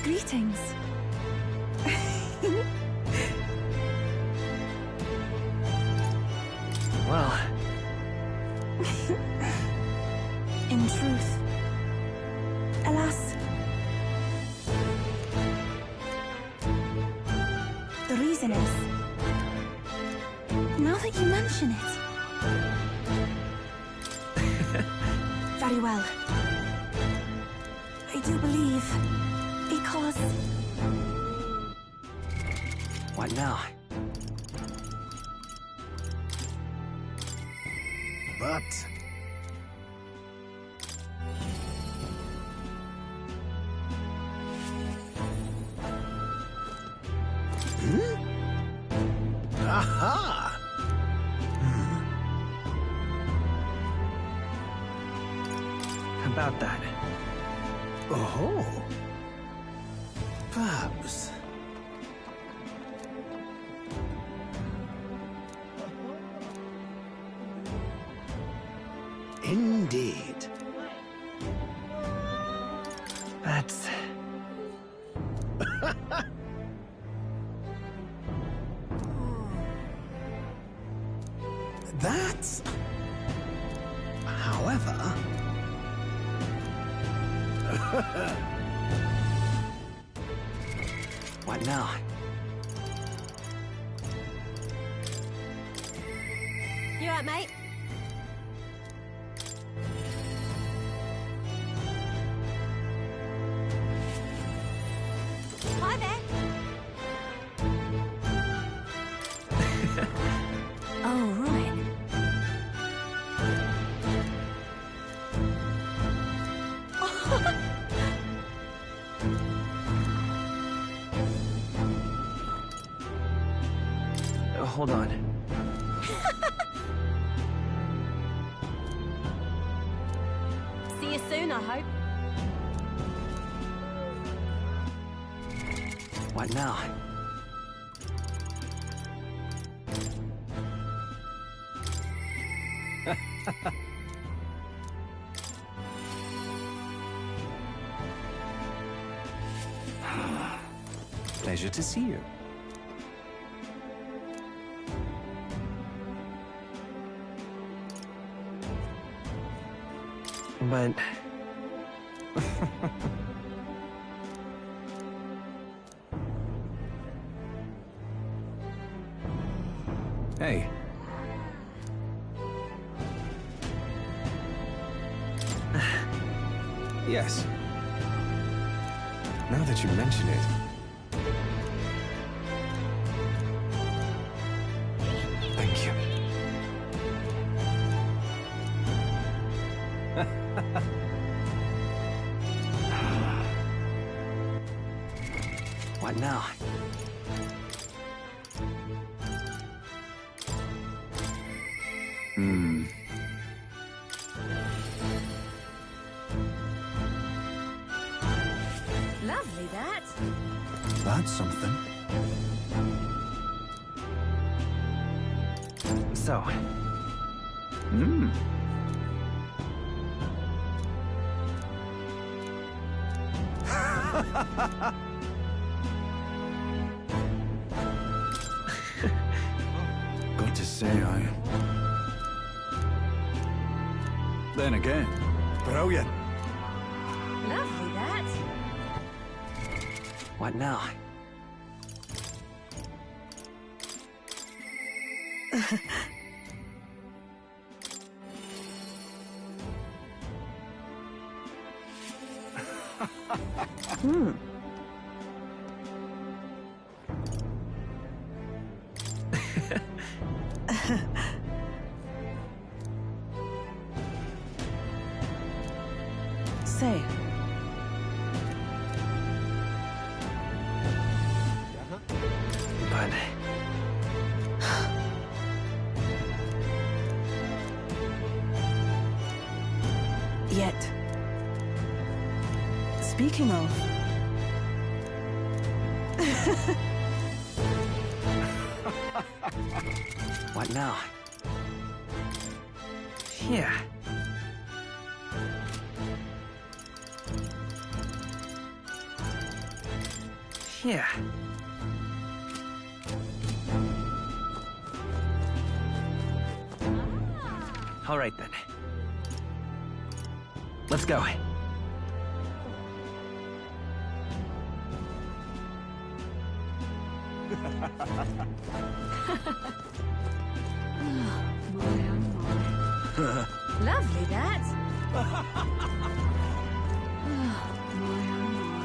Greetings. Well... In truth, alas, the reason is, now that you mention it. Very well. I do believe, because... What now? But... Aha! About that. Oh. Perhaps. Indeed. That's... That's... However... What now? You alright, mate? Hi there. Oh, right. Hold on. See you soon, I hope. What now? Pleasure to see you. But... Hey. Yes. Now that you mention it... Thank you. What now? Lovely, that. That's something. So... Got to say, Then again, brilliant. Lovely, that. What now? say? But... Yet. Speaking of... What now? Yeah. Yeah. All right then. Let's go. Lovely, that.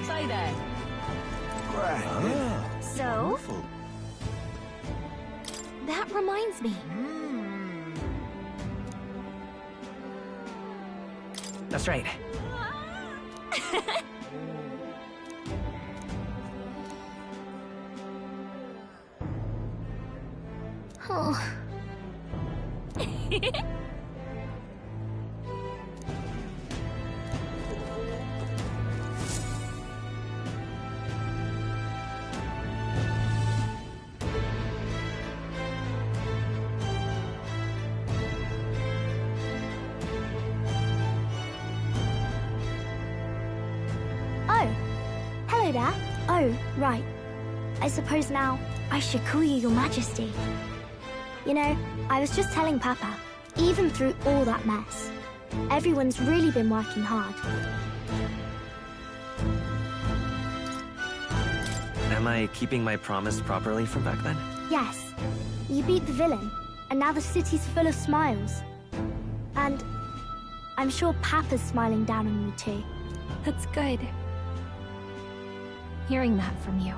Say there. So? That reminds me. That's right. Oh. Oh, hello there. Oh, right. I suppose now I should call you Your Majesty. You know, I was just telling Papa, even through all that mess, everyone's really been working hard. Am I keeping my promise properly from back then? Yes, you beat the villain, and now the city's full of smiles. And I'm sure Papa's smiling down on you too. That's good. Hearing that from you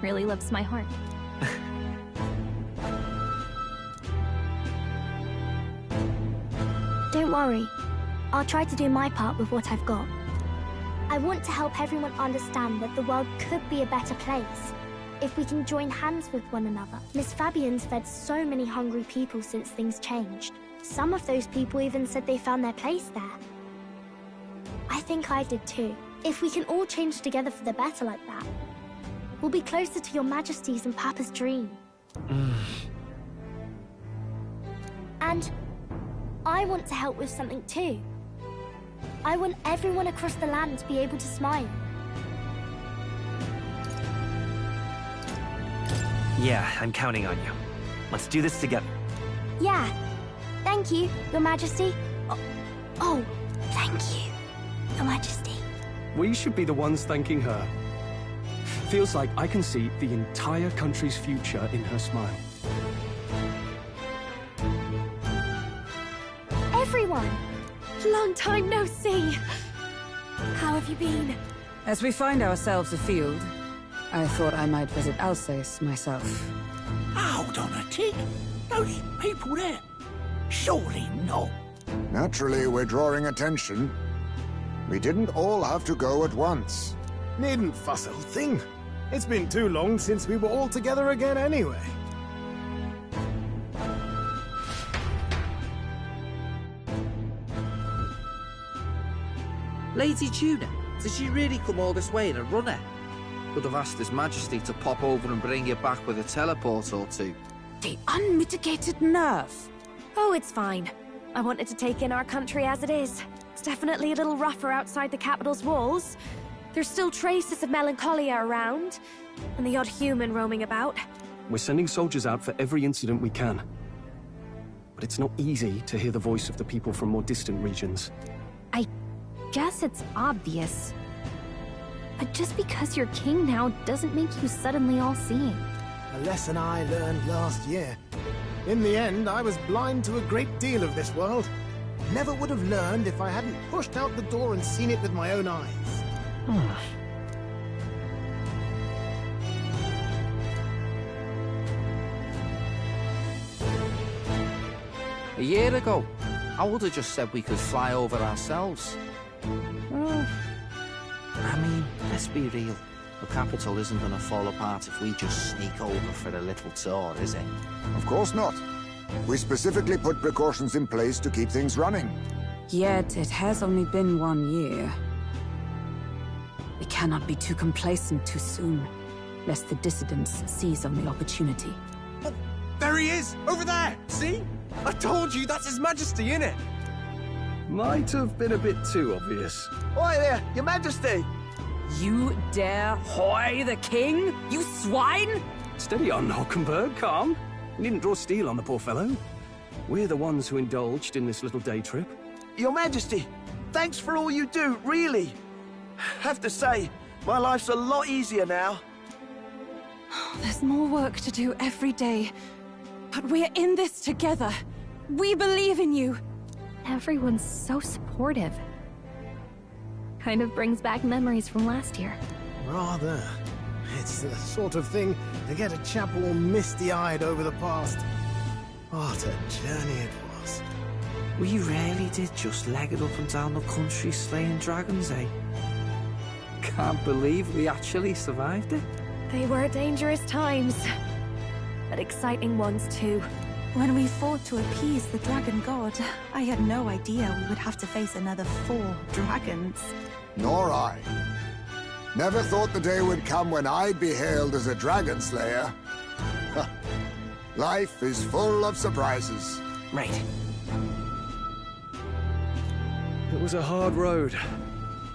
really lifts my heart. Don't worry. I'll try to do my part with what I've got. I want to help everyone understand that the world could be a better place if we can join hands with one another. Miss Fabian's fed so many hungry people since things changed. Some of those people even said they found their place there. I think I did too. If we can all change together for the better like that, we'll be closer to Your Majesty's and Papa's dream. And I want to help with something too. I want everyone across the land to be able to smile. Yeah, I'm counting on you. Let's do this together. Yeah. Thank you, Your Majesty. Oh, thank you, Your Majesty. We should be the ones thanking her. Feels like I can see the entire country's future in her smile. Everyone! Long time no see! How have you been? As we find ourselves afield, I thought I might visit Alsace myself. Hold on a tick. Those people there. Surely not. Naturally, we're drawing attention. We didn't all have to go at once. Needn't fuss, old thing. It's been too long since we were all together again anyway. Lady Tuna, did she really come all this way in a runner? Could have asked His Majesty to pop over and bring you back with a teleport or two. The unmitigated nerve. Oh, it's fine. I wanted to take in our country as it is. It's definitely a little rougher outside the capital's walls. There's still traces of melancholia around, and the odd human roaming about. We're sending soldiers out for every incident we can. But it's not easy to hear the voice of the people from more distant regions. I guess it's obvious. But just because you're king now doesn't make you suddenly all-seeing. A lesson I learned last year. In the end, I was blind to a great deal of this world. Never would have learned if I hadn't pushed out the door and seen it with my own eyes. A year ago, I would have just said we could fly over ourselves. Well, I mean, let's be real. The capital isn't gonna fall apart if we just sneak over for a little tour, is it? Of course not. We specifically put precautions in place to keep things running. Yet it has only been 1 year. We cannot be too complacent too soon, lest the dissidents seize on the opportunity. Oh, there he is! Over there! See? I told you, that's His Majesty, innit? Might have been a bit too obvious. Oi there, Your Majesty! You dare hoy the king? You swine! Steady on, Hockenberg, calm. You needn't draw steel on the poor fellow. We're the ones who indulged in this little day trip. Your Majesty, thanks for all you do, really. Have to say, my life's a lot easier now. There's more work to do every day. But we're in this together. We believe in you. Everyone's so supportive. Kind of brings back memories from last year. Rather. It's the sort of thing to get a chap all misty-eyed over the past. What a journey it was. We really did just leg it up and down the country slaying dragons, eh? Can't believe we actually survived it. They were dangerous times, but exciting ones too. When we fought to appease the dragon god, I had no idea we would have to face another 4 dragons. Nor I. Never thought the day would come when I'd be hailed as a dragon slayer. Life is full of surprises. Right. It was a hard road,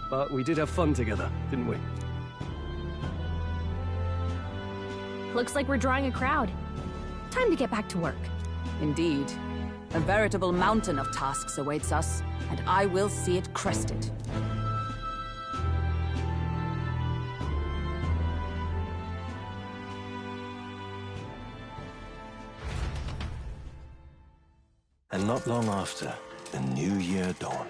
but we did have fun together, didn't we? Looks like we're drawing a crowd. Time to get back to work. Indeed. A veritable mountain of tasks awaits us, and I will see it crested. And not long after, the new year dawned.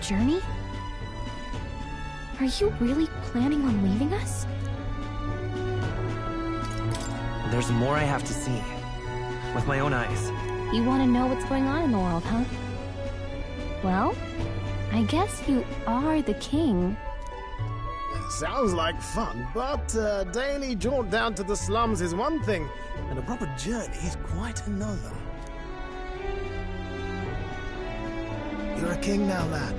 Journey? Are you really planning on leaving us? There's more I have to see. With my own eyes. You want to know what's going on in the world, huh? Well, I guess you are the king. Sounds like fun, but a daily jaunt down to the slums is one thing, and a proper journey is quite another. You're a king now, lad.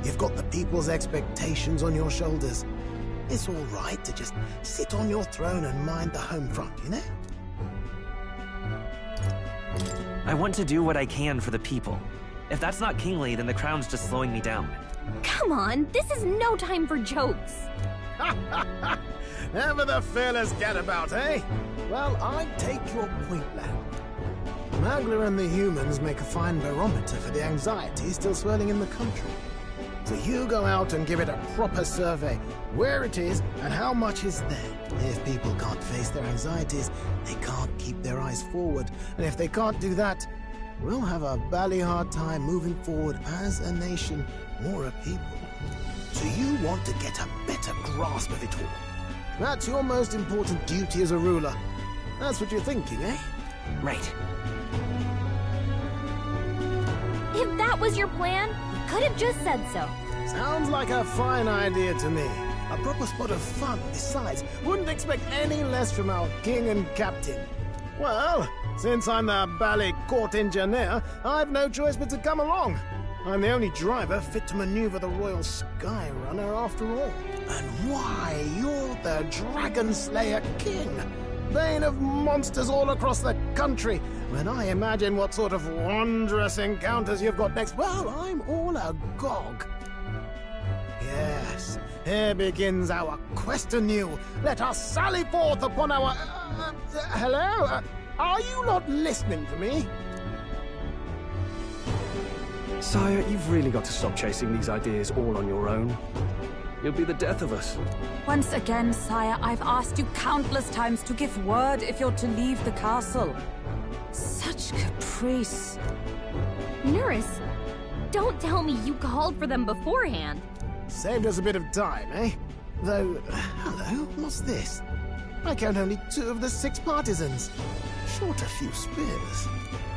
You've got the people's expectations on your shoulders. It's all right to just sit on your throne and mind the home front, you know? I want to do what I can for the people. If that's not kingly, then the crown's just slowing me down. Come on, this is no time for jokes. Ever the fearless gadabout, eh? Well, I take your point, lad. Magla and the humans make a fine barometer for the anxiety still swirling in the country. So you go out and give it a proper survey, where it is and how much is there. If people can't face their anxieties, they can't keep their eyes forward. And if they can't do that, we'll have a bally hard time moving forward as a nation or a people. So you want to get a better grasp of it all. That's your most important duty as a ruler. That's what you're thinking, eh? Right. If that was your plan, you could have just said so. Sounds like a fine idea to me. A proper spot of fun, besides. Wouldn't expect any less from our king and captain. Well, since I'm the bally court engineer, I've no choice but to come along. I'm the only driver fit to maneuver the Royal Skyrunner after all. And why, you're the Dragon Slayer King, bane of monsters all across the country. When I imagine what sort of wondrous encounters you've got next, well, I'm all agog. Yes, here begins our quest anew. Let us sally forth upon our... hello? Are you not listening to me? Sire, you've really got to stop chasing these ideas all on your own. You'll be the death of us. Once again, sire, I've asked you countless times to give word if you're to leave the castle. Such caprice. Nurse, don't tell me you called for them beforehand. Saved us a bit of time, eh? Though, hello, what's this? I count only 2 of the 6 partisans. Short a few spears.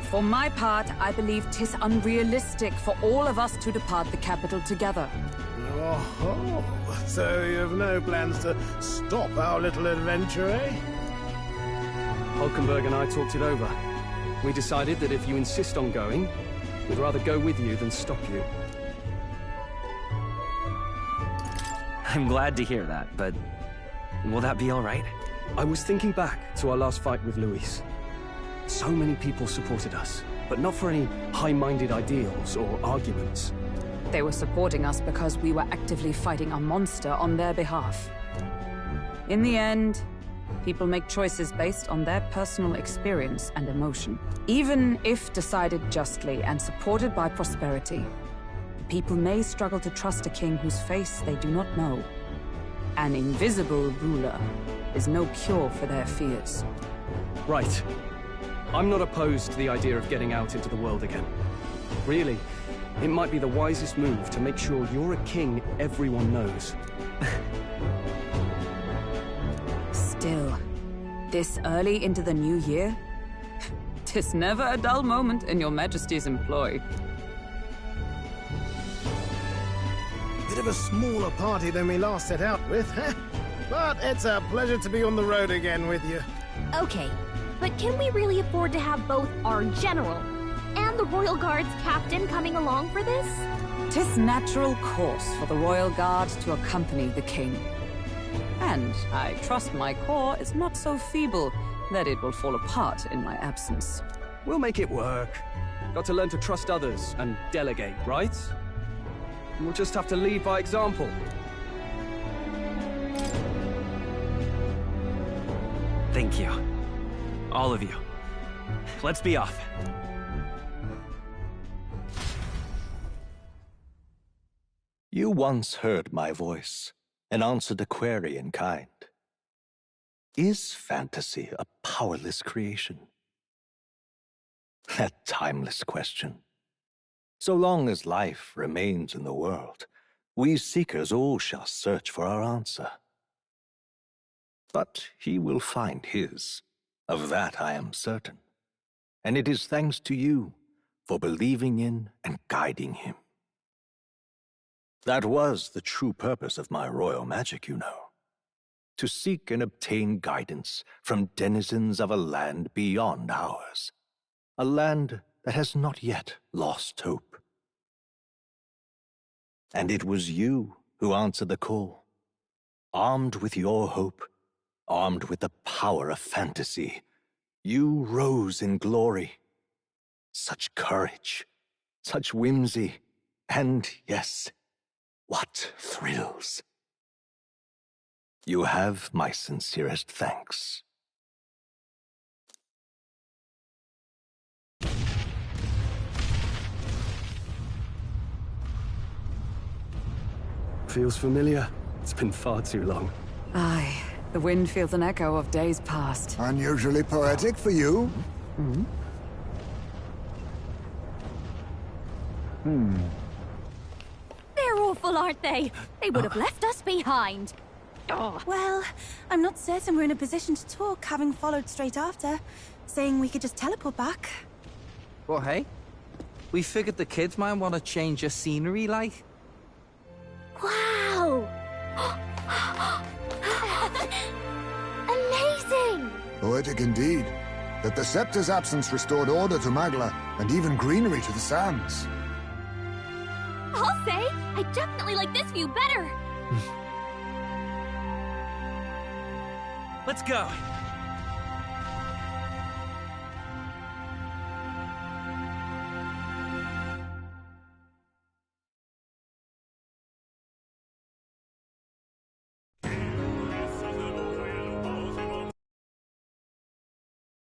For my part, I believe 'tis unrealistic for all of us to depart the capital together. Oh, so you have no plans to stop our little adventure, eh? Hulkenberg and I talked it over. We decided that if you insist on going, we'd rather go with you than stop you. I'm glad to hear that, but will that be all right? I was thinking back to our last fight with Luis. So many people supported us, but not for any high-minded ideals or arguments. They were supporting us because we were actively fighting a monster on their behalf. In the end, people make choices based on their personal experience and emotion. Even if decided justly and supported by prosperity, people may struggle to trust a king whose face they do not know. An invisible ruler is no cure for their fears. Right. I'm not opposed to the idea of getting out into the world again. Really, it might be the wisest move to make sure you're a king everyone knows. Still, this early into the new year? 'Tis never a dull moment in your Majesty's employ. Bit of a smaller party than we last set out with, huh? But it's a pleasure to be on the road again with you. Okay, but can we really afford to have both our general and the Royal Guard's captain coming along for this? 'Tis natural course for the Royal Guard to accompany the king. And I trust my corps is not so feeble that it will fall apart in my absence. We'll make it work. Got to learn to trust others and delegate, right? We'll just have to lead by example. Thank you. All of you. Let's be off. You once heard my voice and answered a query in kind. Is fantasy a powerless creation? That timeless question. So long as life remains in the world, we seekers all shall search for our answer. But he will find his, of that I am certain. And it is thanks to you for believing in and guiding him. That was the true purpose of my royal magic, you know. To seek and obtain guidance from denizens of a land beyond ours. A land that has not yet lost hope. And it was you who answered the call. Armed with your hope, armed with the power of fantasy, you rose in glory. Such courage, such whimsy, and yes, what thrills. You have my sincerest thanks. Feels familiar. It's been far too long. Aye, the wind feels an echo of days past. Unusually poetic for you. They're awful, aren't they? They would have left us behind. Oh. Well, I'm not certain we're in a position to talk, having followed straight after, saying we could just teleport back. Well, hey, we figured the kids might want to change your scenery, like. Wow! Amazing! Poetic indeed. That the scepter's absence restored order to Magla, and even greenery to the sands. I'll say, I definitely like this view better. Let's go.